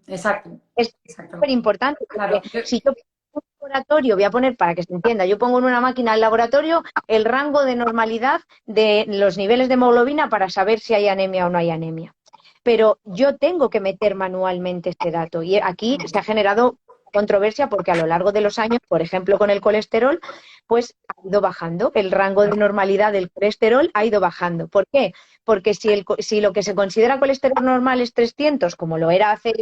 A: Exacto,
B: Es
A: exacto.
B: súper importante, porque
A: Claro,
B: si yo pongo en un laboratorio, voy a poner para que se entienda, yo pongo en una máquina del laboratorio el rango de normalidad de los niveles de hemoglobina para saber si hay anemia o no hay anemia. Pero yo tengo que meter manualmente este dato. Y aquí se ha generado controversia porque a lo largo de los años, por ejemplo, con el colesterol, pues ha ido bajando. El rango de normalidad del colesterol ha ido bajando. ¿Por qué? Porque si lo que se considera colesterol normal es 300, como lo era hace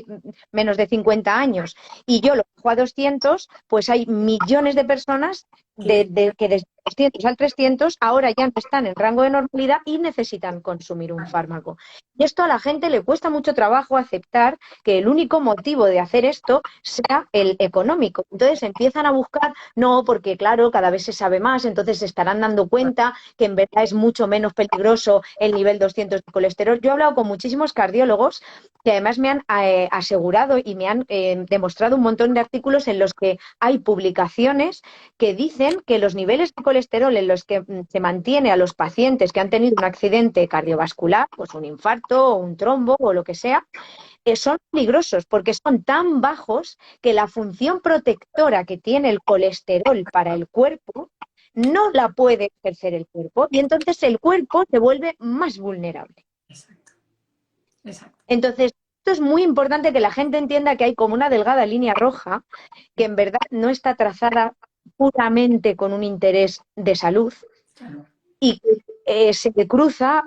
B: menos de 50 años, y yo lo bajo a 200, pues hay millones de personas que desde 200 al 300 ahora ya no están en rango de normalidad y necesitan consumir un fármaco. Y esto a la gente le cuesta mucho trabajo aceptar que el único motivo de hacer esto sea el económico. Entonces empiezan a buscar, no, porque claro, cada vez se sabe más, entonces se estarán dando cuenta que en verdad es mucho menos peligroso el nivel 200 de colesterol. Yo he hablado con muchísimos cardiólogos que además me han asegurado y me han demostrado un montón de artículos en los que hay publicaciones que dicen que los niveles de colesterol en los que se mantiene a los pacientes que han tenido un accidente cardiovascular, pues un infarto o un trombo o lo que sea, son peligrosos porque son tan bajos que la función protectora que tiene el colesterol para el cuerpo no la puede ejercer el cuerpo y entonces el cuerpo se vuelve más vulnerable.
A: exacto, exacto.
B: Entonces, esto es muy importante que la gente entienda que hay como una delgada línea roja que en verdad no está trazada puramente con un interés de salud
A: Claro.
B: y que se cruza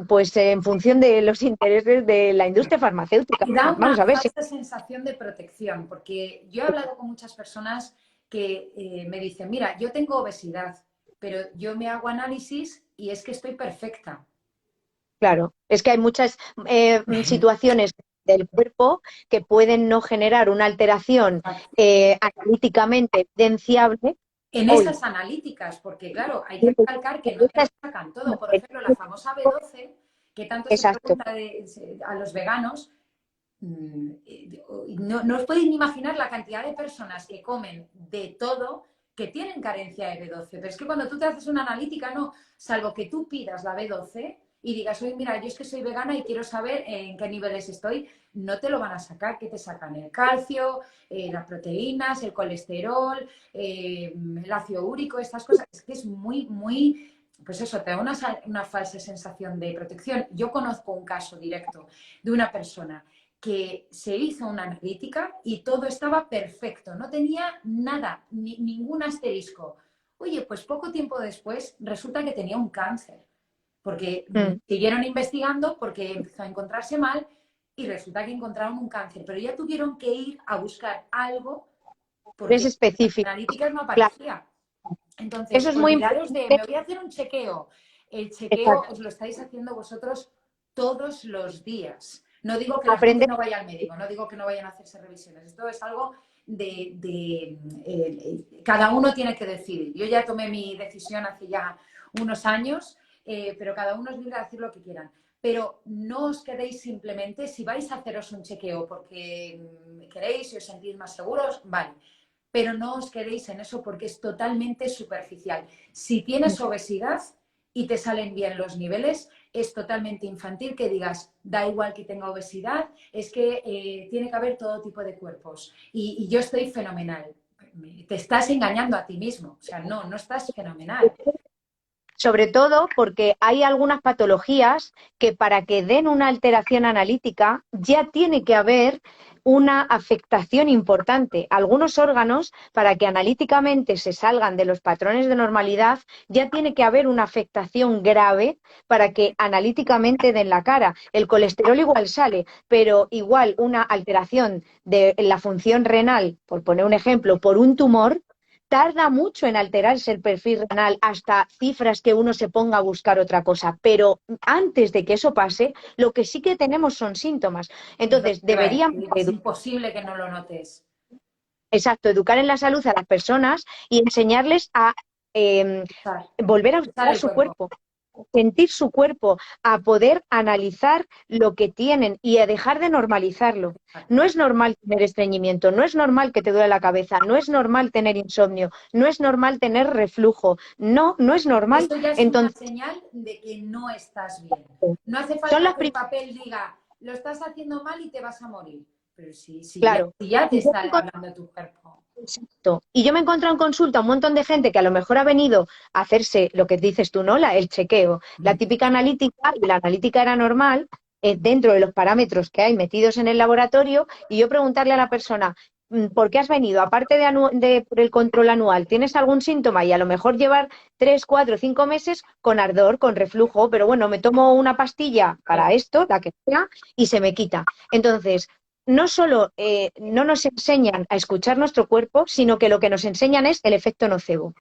B: pues en función de los intereses de la industria farmacéutica.
A: Y da una
B: Vamos a ver si
A: falsa sensación de protección, porque yo he hablado con muchas personas que me dicen, mira, yo tengo obesidad, pero yo me hago análisis y es que estoy perfecta.
B: claro, es que hay muchas situaciones del cuerpo que pueden no generar una alteración analíticamente evidenciable
A: En
B: hoy.
A: esas analíticas, porque claro, hay que recalcar que no te lo sacan todo. Por ejemplo, la famosa B12, que tanto se
B: Exacto.
A: pregunta a los veganos, no os podéis ni imaginar la cantidad de personas que comen de todo que tienen carencia de B12. Pero es que cuando tú te haces una analítica, no, salvo que tú pidas la B12 y digas, oye, mira, yo es que soy vegana y quiero saber en qué niveles estoy, no te lo van a sacar. ¿Qué te sacan? El calcio, las proteínas, el colesterol, el ácido úrico, estas cosas. Es que es muy, muy, pues eso, te da una falsa sensación de protección. Yo conozco un caso directo de una persona que se hizo una analítica y todo estaba perfecto, no tenía nada, ningún asterisco. Oye, pues poco tiempo después resulta que tenía un cáncer, porque
B: Mm.
A: siguieron investigando porque empezó a encontrarse mal y resulta que encontraron un cáncer, pero ya tuvieron que ir a buscar algo
B: Es
A: porque en las
B: específico.
A: analíticas no
B: Claro,
A: aparecía.
B: eso
A: Entonces,
B: es muy
A: olvidaros de,
B: importante.
A: me voy a hacer un chequeo. El chequeo
B: Exacto.
A: os lo estáis haciendo vosotros todos los días. No digo que la gente
B: Aprender.
A: no vaya al médico, no digo que no vayan a hacerse revisiones. Esto es algo cada uno tiene que decidir. Yo ya tomé mi decisión hace ya unos años, pero cada uno es libre de hacer lo que quieran. Pero no os quedéis simplemente, si vais a haceros un chequeo porque queréis y os sentís más seguros, vale, pero no os quedéis en eso porque es totalmente superficial. Si tienes obesidad y te salen bien los niveles, es totalmente infantil que digas, da igual que tenga obesidad, es que tiene que haber todo tipo de cuerpos y yo estoy fenomenal. Te estás engañando a ti mismo, o sea, no, no estás fenomenal.
B: Sobre todo porque hay algunas patologías que para que den una alteración analítica ya tiene que haber una afectación importante. Algunos órganos, para que analíticamente se salgan de los patrones de normalidad, ya tiene que haber una afectación grave para que analíticamente den la cara. El colesterol igual sale, pero igual una alteración de la función renal, por poner un ejemplo, por un tumor, tarda mucho en alterarse el perfil renal hasta cifras que uno se ponga a buscar otra cosa, pero antes de que eso pase, lo que sí que tenemos son síntomas.
A: Es lo que
B: Entonces,
A: te iba a
B: deberíamos,
A: decir, es imposible que no lo notes.
B: exacto, educar en la salud a las personas y enseñarles a eh, volver a
A: Usar
B: observar
A: el
B: su
A: cuerpo.
B: cuerpo. sentir su cuerpo, a poder analizar lo que tienen y a dejar de normalizarlo. No es normal tener estreñimiento, no es normal que te duele la cabeza, no es normal tener insomnio, no es normal tener reflujo, no, no es normal.
A: Eso ya es una
B: Entonces,
A: señal de que no estás bien. No hace
B: son
A: falta
B: las
A: que el
B: primeras,
A: papel diga, lo estás haciendo mal y te vas a morir. Pero sí, sí,
B: claro.
A: si ya te está hablando tu cuerpo.
B: Exacto. Y yo me he encontrado en consulta un montón de gente que a lo mejor ha venido a hacerse lo que dices tú, ¿no? El chequeo, la típica analítica, y la analítica era normal dentro de los parámetros que hay metidos en el laboratorio, y yo preguntarle a la persona, ¿por qué has venido? Aparte por el control anual, ¿tienes algún síntoma? Y a lo mejor llevar 3, 4, 5 meses con ardor, con reflujo, pero bueno, me tomo una pastilla para esto, la que sea, y se me quita. Entonces, no solo no nos enseñan a escuchar nuestro cuerpo, sino que lo que nos enseñan es el efecto nocebo.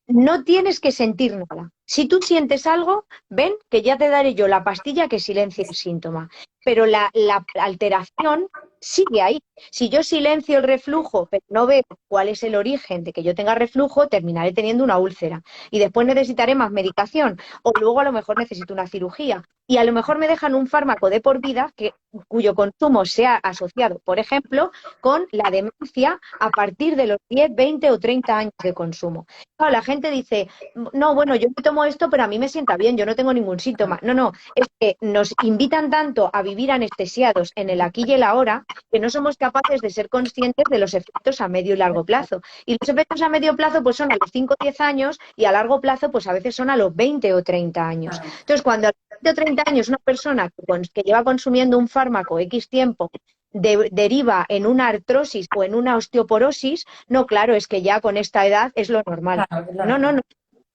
B: No tienes que sentir nada. Si tú sientes algo, ven que ya te daré yo la pastilla que silencia el síntoma. Pero la alteración sigue ahí. Si yo silencio el reflujo, pero no veo cuál es el origen de que yo tenga reflujo, terminaré teniendo una úlcera. Y después necesitaré más medicación. O luego a lo mejor necesito una cirugía. Y a lo mejor me dejan un fármaco de por vida cuyo consumo sea asociado, por ejemplo, con la demencia a partir de los 10, 20 o 30 años de consumo. Claro, la gente dice, no, bueno, yo me tomo esto, pero a mí me sienta bien, yo no tengo ningún síntoma. No, no, es que nos invitan tanto a vivir anestesiados en el aquí y el ahora que no somos capaces de ser conscientes de los efectos a medio y largo plazo. Y los efectos a medio plazo pues son a los 5 o 10 años y a largo plazo pues a veces son a los 20 o 30 años.
A: Claro,
B: Entonces, cuando a los 20 o 30 años una persona que lleva consumiendo un fármaco X tiempo deriva en una artrosis o en una osteoporosis, no, claro, es que ya con esta edad es lo normal.
A: claro, es lo
B: No, no,
A: normal.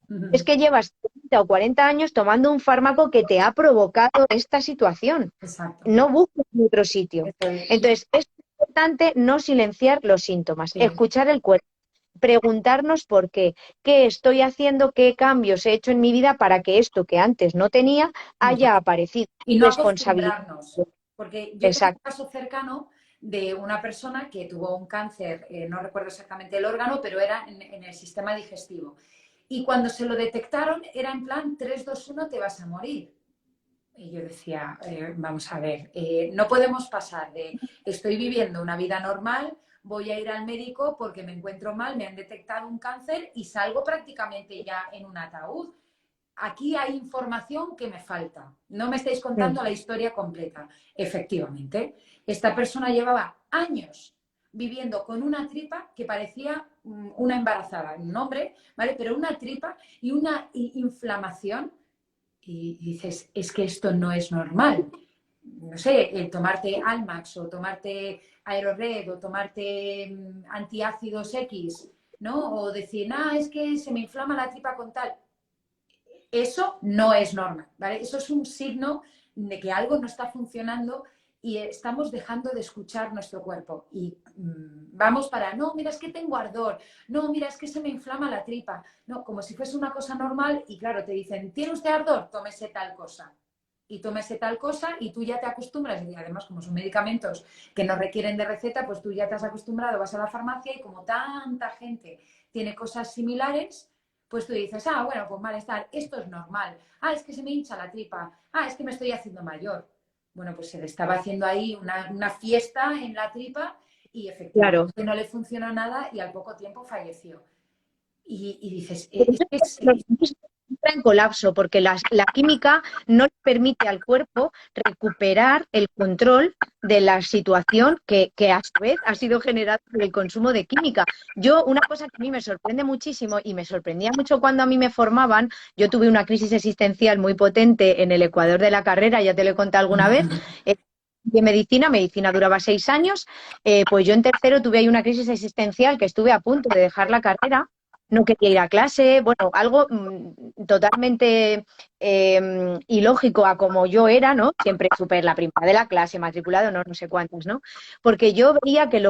B: no. Es que llevas 30 o 40 años tomando un fármaco que te ha provocado esta situación.
A: Exacto.
B: No busques en otro sitio.
A: Eso es.
B: Entonces, es importante no silenciar los síntomas,
A: Sí,
B: escuchar el cuerpo, preguntarnos por qué estoy haciendo, qué cambios he hecho en mi vida para que esto que antes no tenía haya aparecido.
A: y no
B: Responsabilidad.
A: acostumbrarnos, porque yo tengo un
B: Exacto.
A: caso cercano de una persona que tuvo un cáncer, no recuerdo exactamente el órgano, pero era en el sistema digestivo. Y cuando se lo detectaron, era en plan 3, 2, 1, te vas a morir. Y yo decía, vamos a ver, no podemos pasar de estoy viviendo una vida normal, voy a ir al médico porque me encuentro mal, me han detectado un cáncer y salgo prácticamente ya en un ataúd. Aquí hay información que me falta. No me estáis contando la historia completa. Efectivamente, esta persona llevaba años viviendo con una tripa que parecía una embarazada, un hombre, ¿vale? Pero una tripa y una inflamación y dices, es que esto no es normal. No sé, el tomarte Almax o tomarte Aerored o tomarte antiácidos X, ¿no? O decir, es que se me inflama la tripa con tal. Eso no es normal, ¿vale? Eso es un signo de que algo no está funcionando y estamos dejando de escuchar nuestro cuerpo. Y vamos para, no, mira, es que tengo ardor, no, mira, es que se me inflama la tripa, no, como si fuese una cosa normal y claro, te dicen, ¿tiene usted ardor? Tómese tal cosa. Y tómese tal cosa y tú ya te acostumbras, y además como son medicamentos que no requieren de receta, pues tú ya te has acostumbrado, vas a la farmacia y como tanta gente tiene cosas similares, pues tú dices, bueno, pues malestar, esto es normal. Es que se me hincha la tripa. Es que me estoy haciendo mayor. Bueno, pues se le estaba haciendo ahí una fiesta en la tripa y
B: Claro.
A: efectivamente no le funcionó nada y al poco tiempo falleció. Y dices,
B: Por
A: es
B: eso
A: que
B: los
A: sí,
B: niños entran en colapso, porque la química no le permite al cuerpo recuperar el control de la situación que a su vez ha sido generada por el consumo de química. Yo, una cosa que a mí me sorprende muchísimo y me sorprendía mucho cuando a mí me formaban, yo tuve una crisis existencial muy potente en el Ecuador de la carrera, ya te lo he contado alguna vez. De medicina duraba 6 años, pues yo en tercero tuve ahí una crisis existencial que estuve a punto de dejar la carrera, no quería ir a clase, bueno, algo totalmente ilógico a como yo era, ¿no? Siempre súper la primera de la clase, matriculado, no sé cuántas, ¿no? Porque yo veía que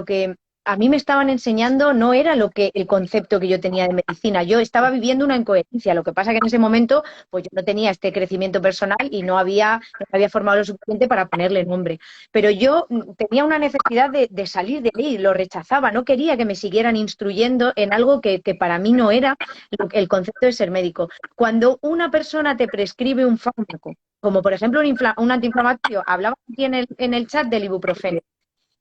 B: a mí me estaban enseñando no era el concepto que yo tenía de medicina. Yo estaba viviendo una incoherencia. Lo que pasa que en ese momento, pues yo no tenía este crecimiento personal y no me había formado lo suficiente para ponerle nombre. Pero yo tenía una necesidad de salir de ahí, lo rechazaba. No quería que me siguieran instruyendo en algo que para mí no era el concepto de ser médico. Cuando una persona te prescribe un fármaco, como por ejemplo un antiinflamatorio, hablaba aquí en el chat del ibuprofeno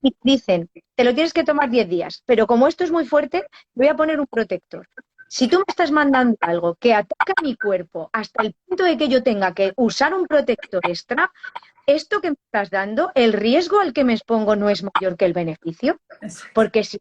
B: y dicen, te lo tienes que tomar 10 días, pero como esto es muy fuerte, voy a poner un protector. Si tú me estás mandando algo que ataca mi cuerpo hasta el punto de que yo tenga que usar un protector extra, esto que me estás dando, el riesgo al que me expongo no es mayor que el beneficio, porque si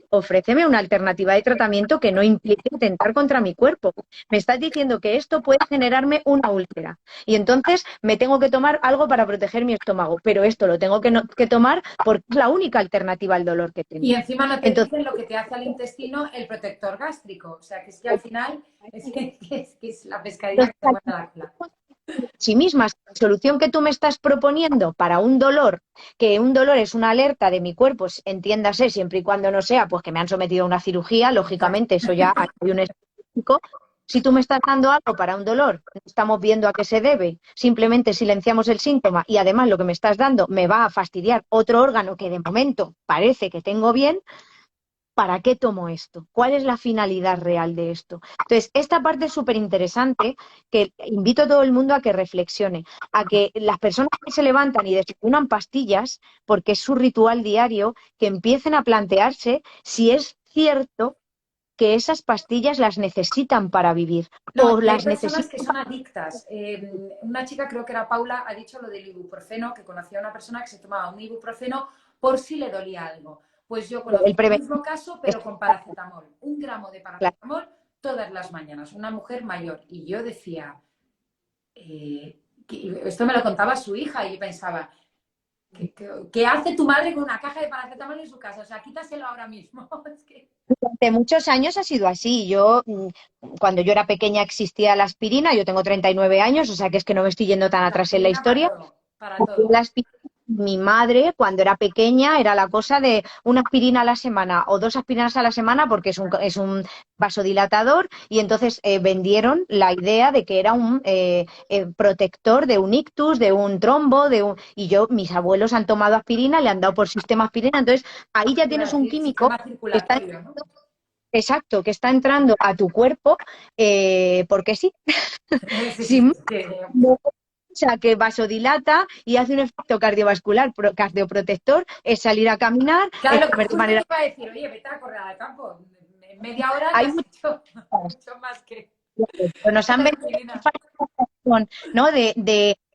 B: ofréceme una alternativa de tratamiento que no implique atentar contra mi cuerpo. Me estás diciendo que esto puede generarme una úlcera y entonces me tengo que tomar algo para proteger mi estómago, pero esto lo tengo que tomar porque es la única alternativa al dolor que tengo.
A: Y encima no te
B: Entonces,
A: dicen lo que te hace al intestino el protector gástrico. O sea, que es que al final es la pescadilla que te muerde la cola.
B: sí mismas, la solución que tú me estás proponiendo para un dolor, que un dolor es una alerta de mi cuerpo, entiéndase, siempre y cuando no sea, pues que me han sometido a una cirugía, lógicamente eso ya hay un específico. Si tú me estás dando algo para un dolor, no estamos viendo a qué se debe, simplemente silenciamos el síntoma y además lo que me estás dando me va a fastidiar otro órgano que de momento parece que tengo bien, ¿para qué tomo esto? ¿Cuál es la finalidad real de esto? Entonces, esta parte es súper interesante que invito a todo el mundo a que reflexione, a que las personas que se levantan y desayunan pastillas, porque es su ritual diario, que empiecen a plantearse si es cierto que esas pastillas las necesitan para vivir
A: No,
B: o
A: y hay
B: las
A: personas que
B: necesitan
A: son adictas. Una chica, creo que era Paula, ha dicho lo del ibuprofeno, que conocía a una persona que se tomaba un ibuprofeno por si le dolía algo. Pues yo
B: para
A: conozco
B: el
A: el
B: prevenir.
A: mismo caso, pero con paracetamol. 1 gramo de
B: Claro.
A: paracetamol todas las mañanas, una mujer mayor. Y yo decía, esto me lo contaba su hija y yo pensaba, ¿qué hace tu madre con una caja de paracetamol en su casa? O sea, quítaselo ahora mismo. Es que...
B: Durante muchos años ha sido así. Yo, cuando yo era pequeña existía la aspirina, yo tengo 39 años, o sea que es que no me estoy yendo tan
A: La
B: atrás en la
A: aspirina para
B: historia.
A: todo, para todo.
B: La aspirina, mi madre, cuando era pequeña, era la cosa de una aspirina a la semana o 2 aspirinas a la semana porque es un vasodilatador y entonces vendieron la idea de que era un protector de un ictus, de un trombo, y mis abuelos han tomado aspirina, le han dado por sistema aspirina, entonces ahí ya
A: Iba a
B: tienes un
A: decir
B: químico
A: sistema
B: que está,
A: circulatorio, ¿no?
B: exacto, que está entrando a tu cuerpo porque sí,
A: Sí, sí, sí,
B: sin
A: que
B: o sea, que vasodilata y hace un efecto cardiovascular, cardioprotector, es salir a caminar, es
A: claro,
B: comer de
A: justo te
B: manera...
A: iba a decir, oye, vete a correr al campo. En media hora ya
B: Hay
A: has
B: muchas
A: hecho
B: cosas.
A: mucho más que
B: Nos han
A: tomarte la
B: vendido
A: aspirina.
B: ¿no?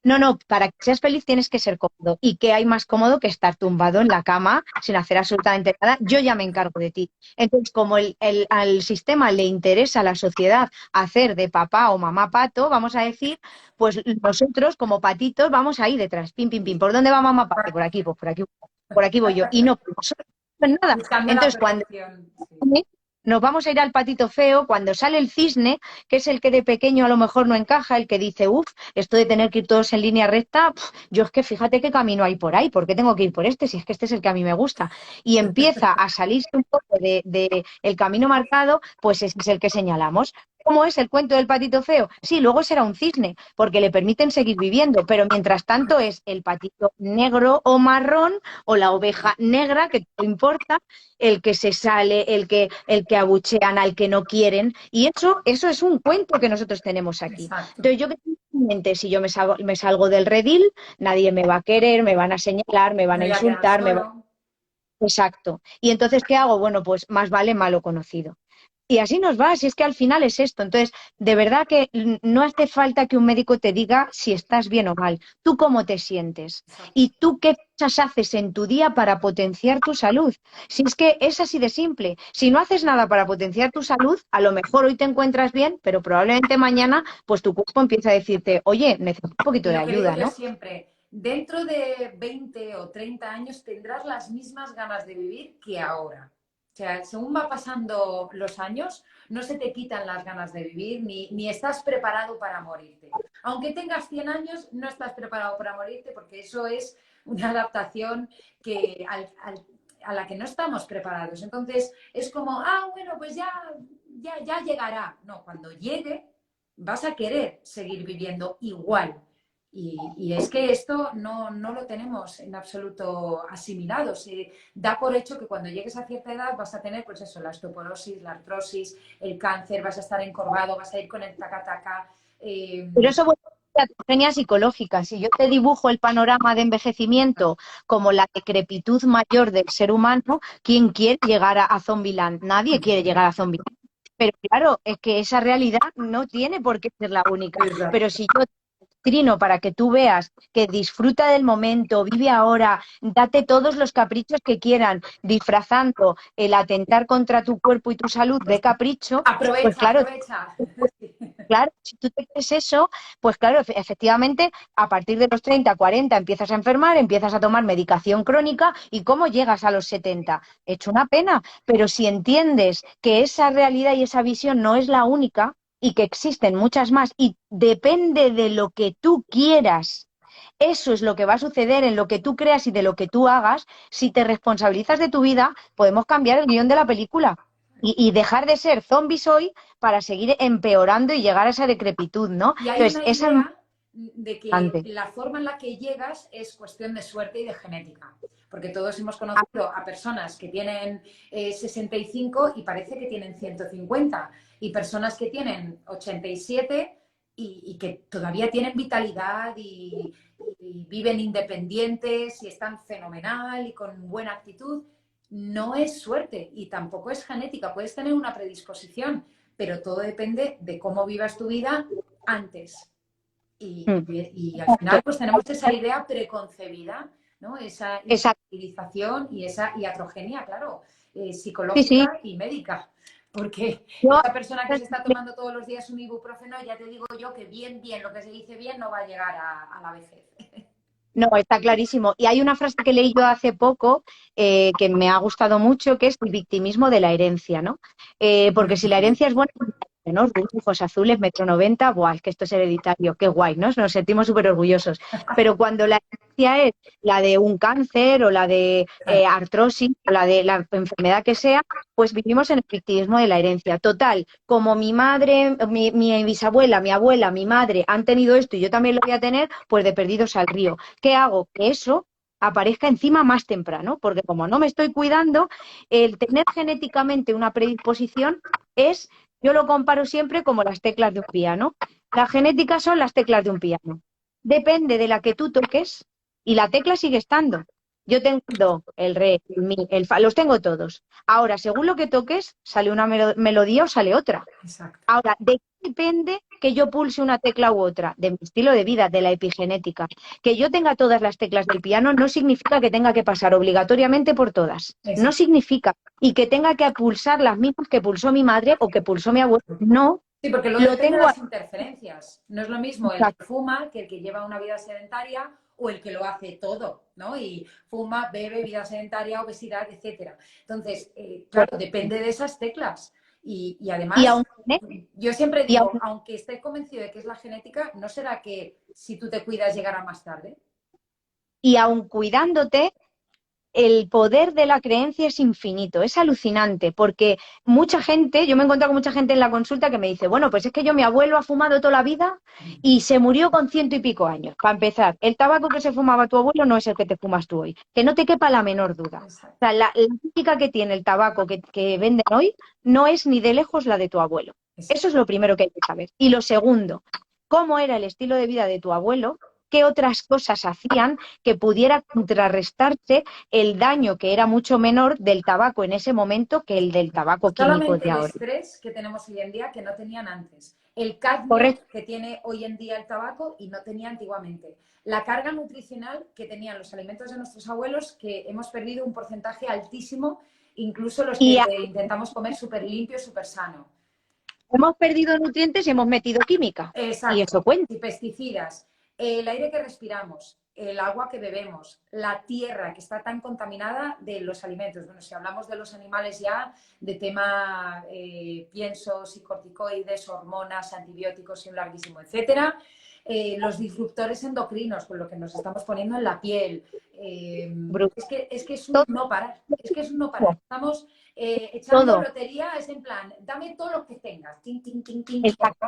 B: No, no, para que seas feliz tienes que ser cómodo. ¿Y qué hay más cómodo que estar tumbado en la cama sin hacer absolutamente nada? Yo ya me encargo de ti. Entonces, como al sistema le interesa a la sociedad hacer de papá o mamá pato, vamos a decir, pues nosotros como patitos vamos ahí detrás, pim, pim, pim. ¿Por dónde va mamá pato? Por aquí, pues por aquí voy yo. Y no, pues, nada.
A: Buscando la
B: Entonces, cuando
A: perfección. Sí.
B: nos vamos a ir al patito feo cuando sale el cisne, que es el que de pequeño a lo mejor no encaja, el que dice, uff, esto de tener que ir todos en línea recta, yo es que fíjate qué camino hay por ahí, ¿por qué tengo que ir por este? Si es que este es el que a mí me gusta. Y empieza a salirse un poco de el camino marcado, pues ese es el que señalamos. ¿Cómo es el cuento del patito feo? Sí, luego será un cisne, porque le permiten seguir viviendo, pero mientras tanto es el patito negro o marrón o la oveja negra, que no importa, el que se sale, el que abuchean al que no quieren, y eso es un cuento que nosotros tenemos aquí.
A: Exacto.
B: Entonces yo creo que si yo me salgo del redil, nadie me va a querer, me van a señalar, me van
A: Me
B: a
A: voy a quedar
B: insultar,
A: solo.
B: Exacto. Y entonces, ¿qué hago? Bueno, pues más vale malo conocido. Y así nos va, si es que al final es esto. Entonces, de verdad que no hace falta que un médico te diga si estás bien o mal. Tú cómo te sientes
A: Exacto.
B: y tú qué cosas haces en tu día para potenciar tu salud. Si es que es así de simple. Si no haces nada para potenciar tu salud, a lo mejor hoy te encuentras bien, pero probablemente mañana, pues tu cuerpo empieza a decirte, oye, necesito un poquito
A: Y
B: de
A: lo que digo
B: ayuda,
A: yo
B: ¿no?
A: siempre, dentro de 20 o 30 años tendrás las mismas ganas de vivir que ahora. O sea, según va pasando los años, no se te quitan las ganas de vivir ni estás preparado para morirte. Aunque tengas 100 años, no estás preparado para morirte porque eso es una adaptación que a la que no estamos preparados. Entonces, es como, bueno, pues ya llegará. No, cuando llegue, vas a querer seguir viviendo igual. Y es que esto no lo tenemos en absoluto asimilado. Se da por hecho que cuando llegues a cierta edad vas a tener, pues eso, la osteoporosis, la artrosis, el cáncer, vas a estar encorvado, vas a ir con el taca-taca.
B: Pero eso vuelve a la genia psicológica. Si yo te dibujo el panorama de envejecimiento como la decrepitud mayor del ser humano, ¿quién quiere llegar a Zombieland? Nadie quiere llegar a Zombieland. Pero claro, es que esa realidad no tiene por qué ser la única.
A: Exacto.
B: Pero si yo trino para que tú veas que disfruta del momento, vive ahora, date todos los caprichos que quieran, disfrazando el atentar contra tu cuerpo y tu salud de capricho, pues
A: Aprovecha,
B: claro,
A: aprovecha.
B: claro, si tú te crees eso, pues claro, efectivamente, a partir de los 30, 40 empiezas a enfermar, empiezas a tomar medicación crónica y ¿cómo llegas a los 70? Hecho una pena, pero si entiendes que esa realidad y esa visión no es la única y que existen muchas más y depende de lo que tú quieras, eso es lo que va a suceder en lo que tú creas y de lo que tú hagas, si te responsabilizas de tu vida, podemos cambiar el guión de la película y dejar de ser zombies hoy para seguir empeorando y llegar a esa decrepitud, ¿no?
A: Y hay
B: Entonces,
A: una
B: esa es
A: idea de que
B: importante.
A: la forma en la que llegas es cuestión de suerte y de genética. Porque todos hemos conocido a personas que tienen 65 y parece que tienen 150. Y personas que tienen 87 y que todavía tienen vitalidad y viven independientes y están fenomenal y con buena actitud. No es suerte y tampoco es genética. Puedes tener una predisposición, pero todo depende de cómo vivas tu vida antes.
B: Mm,
A: Y al
B: exacto.
A: final pues tenemos esa idea preconcebida, ¿no? Esa
B: Exacto.
A: infantilización y esa iatrogenia, claro,
B: Sí, sí.
A: psicológica y médica. Porque
B: Yo,
A: esa persona que se está tomando todos los días un ibuprofeno, ya te digo yo que bien, lo que se dice bien no va a llegar a la vejez.
B: no, está clarísimo. Y hay una frase que leí yo hace poco que me ha gustado mucho, que es el victimismo de la herencia, ¿no? Porque si la herencia es buena, ¿no? Ojos azules, 1,90 m, ¡buah! Es que esto es hereditario, qué guay, ¿no? Nos sentimos súper orgullosos. Pero cuando la herencia es la de un cáncer o la de artrosis o la de la enfermedad que sea, pues vivimos en el victimismo de la herencia. Total, como mi madre, mi bisabuela, mi abuela, mi madre han tenido esto y yo también lo voy a tener, pues de perdidos al río. ¿Qué hago? Que eso aparezca encima más temprano, porque como no me estoy cuidando, el tener genéticamente una predisposición es, yo lo comparo siempre como las teclas de un piano. La genética son las teclas de un piano. Depende de la que tú toques y la tecla sigue estando. Yo tengo el do, el re, el mi, el fa, los tengo todos. Ahora, según lo que toques, sale una melodía o sale otra.
A: Exacto.
B: Ahora, ¿de qué depende que yo pulse una tecla u otra? De mi estilo de vida, de la epigenética. Que yo tenga todas las teclas del piano no significa que tenga que pasar obligatoriamente por todas. No
A: Exacto.
B: significa. Y que tenga que pulsar las mismas que pulsó mi madre o que pulsó mi abuelo. No,
A: Sí, porque luego
B: lo
A: depende de
B: tengo
A: las
B: ahí.
A: interferencias. No es lo mismo el que fuma que el que lleva una vida sedentaria o el que lo hace todo, ¿no? Y fuma, bebe, vida sedentaria, obesidad, etcétera. Entonces, claro, depende de esas teclas. Y
B: Y
A: además,
B: aún,
A: yo siempre
B: y
A: digo,
B: aún
A: aunque esté convencido de que es la genética, ¿no será que si tú te cuidas llegará más tarde?
B: y aún cuidándote, el poder de la creencia es infinito, es alucinante, porque mucha gente, yo me he encontrado con mucha gente en la consulta que me dice, bueno, pues es que mi abuelo ha fumado toda la vida y se murió con 100 y pico años. Para empezar, el tabaco que se fumaba tu abuelo no es el que te fumas tú hoy, que no te quepa la menor duda. O
A: Exacto.
B: sea, la química que tiene el tabaco que venden hoy no es ni de lejos la de tu abuelo. Eso es lo primero que hay que saber. Y lo segundo, ¿cómo era el estilo de vida de tu abuelo? ¿Qué otras cosas hacían que pudiera contrarrestarse el daño que era mucho menor del tabaco en ese momento que el del tabaco químico
A: Solamente
B: de
A: el
B: ahora?
A: estrés que tenemos hoy en día que no tenían antes. El cadmio
B: Correcto.
A: que tiene hoy en día el tabaco y no tenía antiguamente. La carga nutricional que tenían los alimentos de nuestros abuelos, que hemos perdido un porcentaje altísimo, incluso los que
B: Y
A: intentamos comer súper limpio, súper sano.
B: hemos perdido nutrientes y hemos metido química. Y
A: Exacto.
B: eso cuenta.
A: Y pesticidas, el aire que respiramos, el agua que bebemos, la tierra que está tan contaminada de los alimentos. Bueno, si hablamos de los animales ya, de tema piensos y corticoides, hormonas, antibióticos y un larguísimo, etcétera. los disruptores endocrinos, con lo que nos estamos poniendo en la piel.
B: Brutal.
A: Es que es un no parar, es que es un no parar. Estamos echando
B: Todo.
A: lotería, es en plan, dame todo lo que tengas. Tin, tin, tin, tin.
B: Exacto.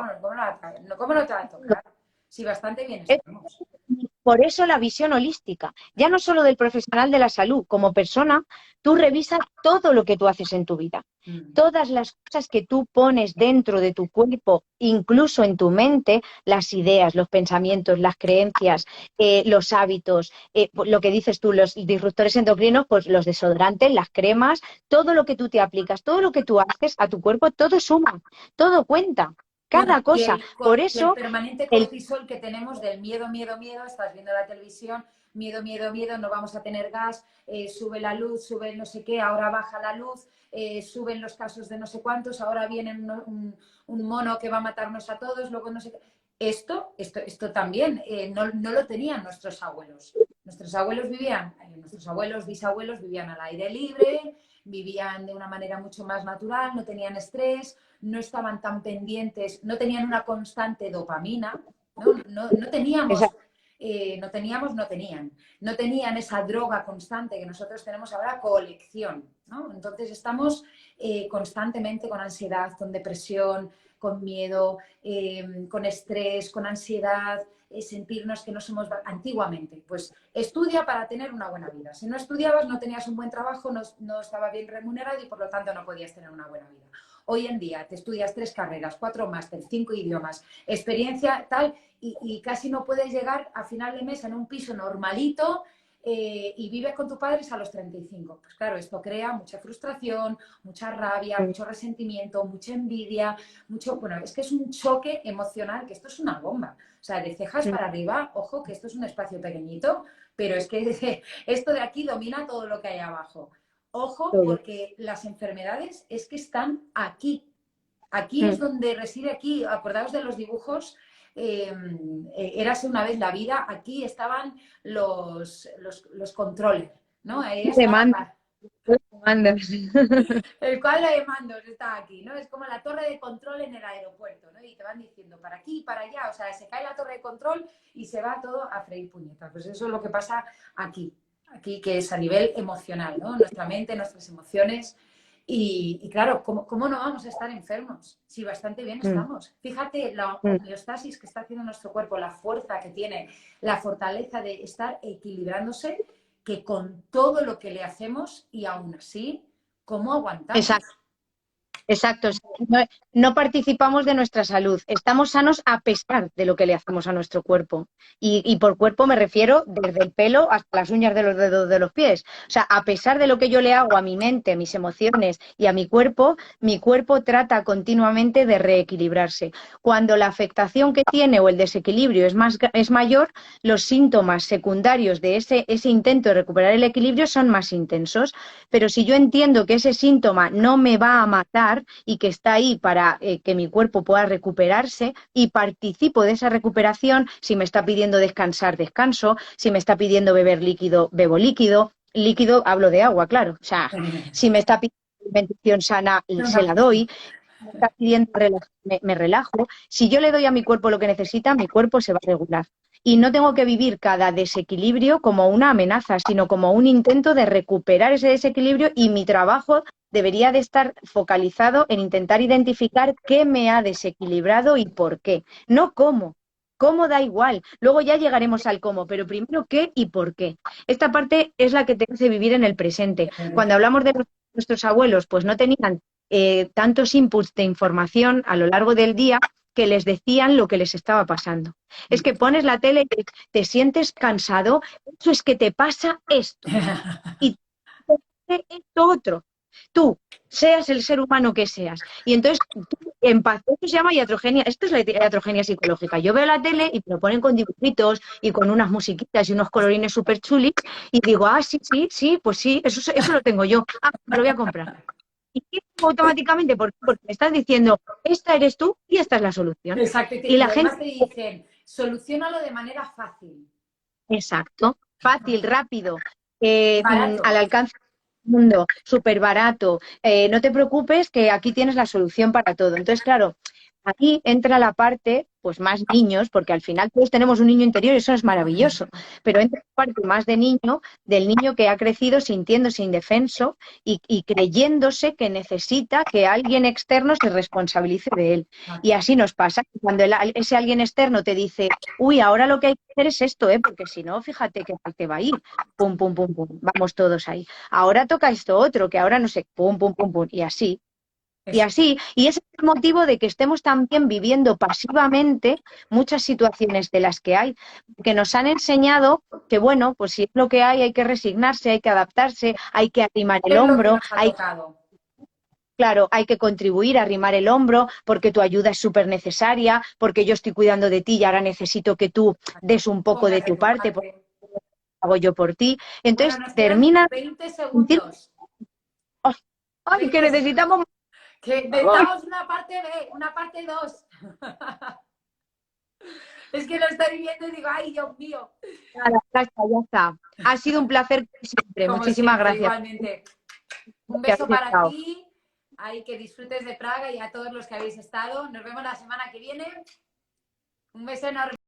A: ¿Cómo no te va a tocar? Sí, bastante bien
B: Es
A: estamos.
B: por eso la visión holística, ya no solo del profesional de la salud, como persona, tú revisas todo lo que tú haces en tu vida. Todas las cosas que tú pones dentro de tu cuerpo, incluso en tu mente, las ideas, los pensamientos, las creencias, los hábitos, lo que dices tú, los disruptores endocrinos, pues los desodorantes, las cremas, todo lo que tú te aplicas, todo lo que tú haces a tu cuerpo, todo suma, todo cuenta,
A: Bueno,
B: cada cosa. Por
A: y el
B: eso,
A: permanente
B: el,
A: cortisol que tenemos del miedo, miedo, miedo, estás viendo la televisión, miedo, miedo, miedo, no vamos a tener gas, sube la luz, sube no sé qué, ahora baja la luz, suben los casos de no sé cuántos, ahora viene un mono que va a matarnos a todos, luego no sé qué. Esto también no lo tenían nuestros abuelos. Nuestros abuelos, bisabuelos vivían al aire libre, vivían de una manera mucho más natural, no tenían estrés, no estaban tan pendientes, no tenían una constante dopamina, no teníamos, no tenían esa droga constante que nosotros tenemos ahora, colección, ¿no? Entonces estamos constantemente con ansiedad, con depresión, con miedo, con estrés, con ansiedad, sentirnos que no somos antiguamente. Pues estudia para tener una buena vida. Si no estudiabas, no tenías un buen trabajo, no estaba bien remunerado y por lo tanto no podías tener una buena vida. Hoy en día te estudias 3 carreras, 4 másteres, 5 idiomas, experiencia tal, y casi no puedes llegar a final de mes en un piso normalito y vives con tus padres a los 35. Pues claro, esto crea mucha frustración, mucha rabia, mucho resentimiento, mucha envidia, bueno, es que es un choque emocional, que esto es una bomba. O sea, de cejas para arriba, ojo, que esto es un espacio pequeñito, pero es que esto de aquí domina todo lo que hay abajo. Ojo, porque las enfermedades es que están aquí. Aquí es donde reside aquí. Acordaos de los dibujos. Érase una vez la vida. Aquí estaban los controles, ¿no? Ahí estaba el cuadro de mandos está aquí, ¿no? Es como la torre de control en el aeropuerto, ¿no? Y te van diciendo para aquí, para allá. O sea, se cae la torre de control y se va todo a freír puñetas. Pues eso es lo que pasa aquí. Aquí, que es a nivel emocional, ¿no? Nuestra mente, nuestras emociones. Y claro, ¿cómo no vamos a estar enfermos? Si bastante bien estamos. Fíjate la homeostasis que está haciendo nuestro cuerpo, la fuerza que tiene, la fortaleza de estar equilibrándose, que con todo lo que le hacemos y aún así, ¿cómo aguantamos?
B: exacto. Exacto, no participamos de nuestra salud, estamos sanos a pesar de lo que le hacemos a nuestro cuerpo. Y por cuerpo me refiero desde el pelo hasta las uñas de los dedos de los pies. O sea, a pesar de lo que yo le hago a mi mente, a mis emociones y a mi cuerpo trata continuamente de reequilibrarse. Cuando la afectación que tiene o el desequilibrio es mayor, los síntomas secundarios de ese intento de recuperar el equilibrio son más intensos. Pero si yo entiendo que ese síntoma no me va a matar, y que está ahí para que mi cuerpo pueda recuperarse y participo de esa recuperación, si me está pidiendo descansar, descanso, si me está pidiendo beber líquido, bebo líquido, hablo de agua, claro, o sea, si me está pidiendo alimentación sana, se la doy, si me está pidiendo relajarme, me relajo, si yo le doy a mi cuerpo lo que necesita, mi cuerpo se va a regular. Y no tengo que vivir cada desequilibrio como una amenaza, sino como un intento de recuperar ese desequilibrio, y mi trabajo debería de estar focalizado en intentar identificar qué me ha desequilibrado y por qué. No cómo. Cómo da igual. Luego ya llegaremos al cómo, pero primero qué y por qué. Esta parte es la que te hace vivir en el presente. Cuando hablamos de nuestros abuelos, pues no tenían tantos inputs de información a lo largo del día que les decían lo que les estaba pasando. Es que pones la tele y te sientes cansado, eso es que te pasa esto. Y esto otro. Tú, seas el ser humano que seas. Y entonces, esto se llama iatrogenia. Esto es la iatrogenia psicológica. Yo veo la tele y me lo ponen con dibujitos y con unas musiquitas y unos colorines súper chulis y digo, sí, sí, sí, pues sí, eso lo tengo yo. Me lo voy a comprar. Y automáticamente, ¿por qué? Porque me estás diciendo, esta eres tú y esta es la solución.
A: Exacto,
B: Y la
A: además
B: gente...
A: te dicen, solucionalo de manera fácil.
B: Exacto, fácil, rápido,
A: Barato.
B: al alcance del mundo, súper barato. No te preocupes que aquí tienes la solución para todo. Entonces, claro, Aquí entra la parte, pues más niños, porque al final todos tenemos un niño interior y eso es maravilloso, pero entra la parte más de niño, del niño que ha crecido sintiéndose indefenso y creyéndose que necesita que alguien externo se responsabilice de él. Y así nos pasa, cuando ese alguien externo te dice, uy, ahora lo que hay que hacer es esto, porque si no, fíjate que mal te va a ir, pum, pum, pum, pum, vamos todos ahí. Ahora toca esto otro, que ahora no sé, pum, pum, pum, pum, y así. Y
A: Eso.
B: así, y ese es el motivo de que estemos también viviendo pasivamente muchas situaciones de las que hay, que nos han enseñado que, bueno, pues si es lo que hay que resignarse, hay que adaptarse, hay que arrimar el
A: Es lo que
B: hombro,
A: nos ha tocado.
B: claro, hay que contribuir a arrimar el hombro, porque tu ayuda es súper necesaria, porque yo estoy cuidando de ti y ahora necesito que tú des un poco de
A: Pongas de
B: tu
A: tu
B: parte, porque
A: parte.
B: lo hago yo por ti.
A: Bueno,
B: Entonces
A: nos quedan
B: termina
A: 20
B: sentir,
A: segundos.
B: ¡ay, ay, que
A: 20
B: necesitamos más!
A: que
B: ¡Ay!
A: necesitamos una parte B, una parte 2. Es que lo estoy viendo y digo, ay, Dios mío.
B: Nada, ya está, ya está. Ha sido un placer como siempre.
A: Como
B: Muchísimas
A: siempre,
B: gracias
A: igualmente. Un
B: por
A: beso
B: haber
A: para
B: estado.
A: ti. Ahí que disfrutes de Praga y a todos los que habéis estado. Nos vemos la semana que viene. Un beso enorme.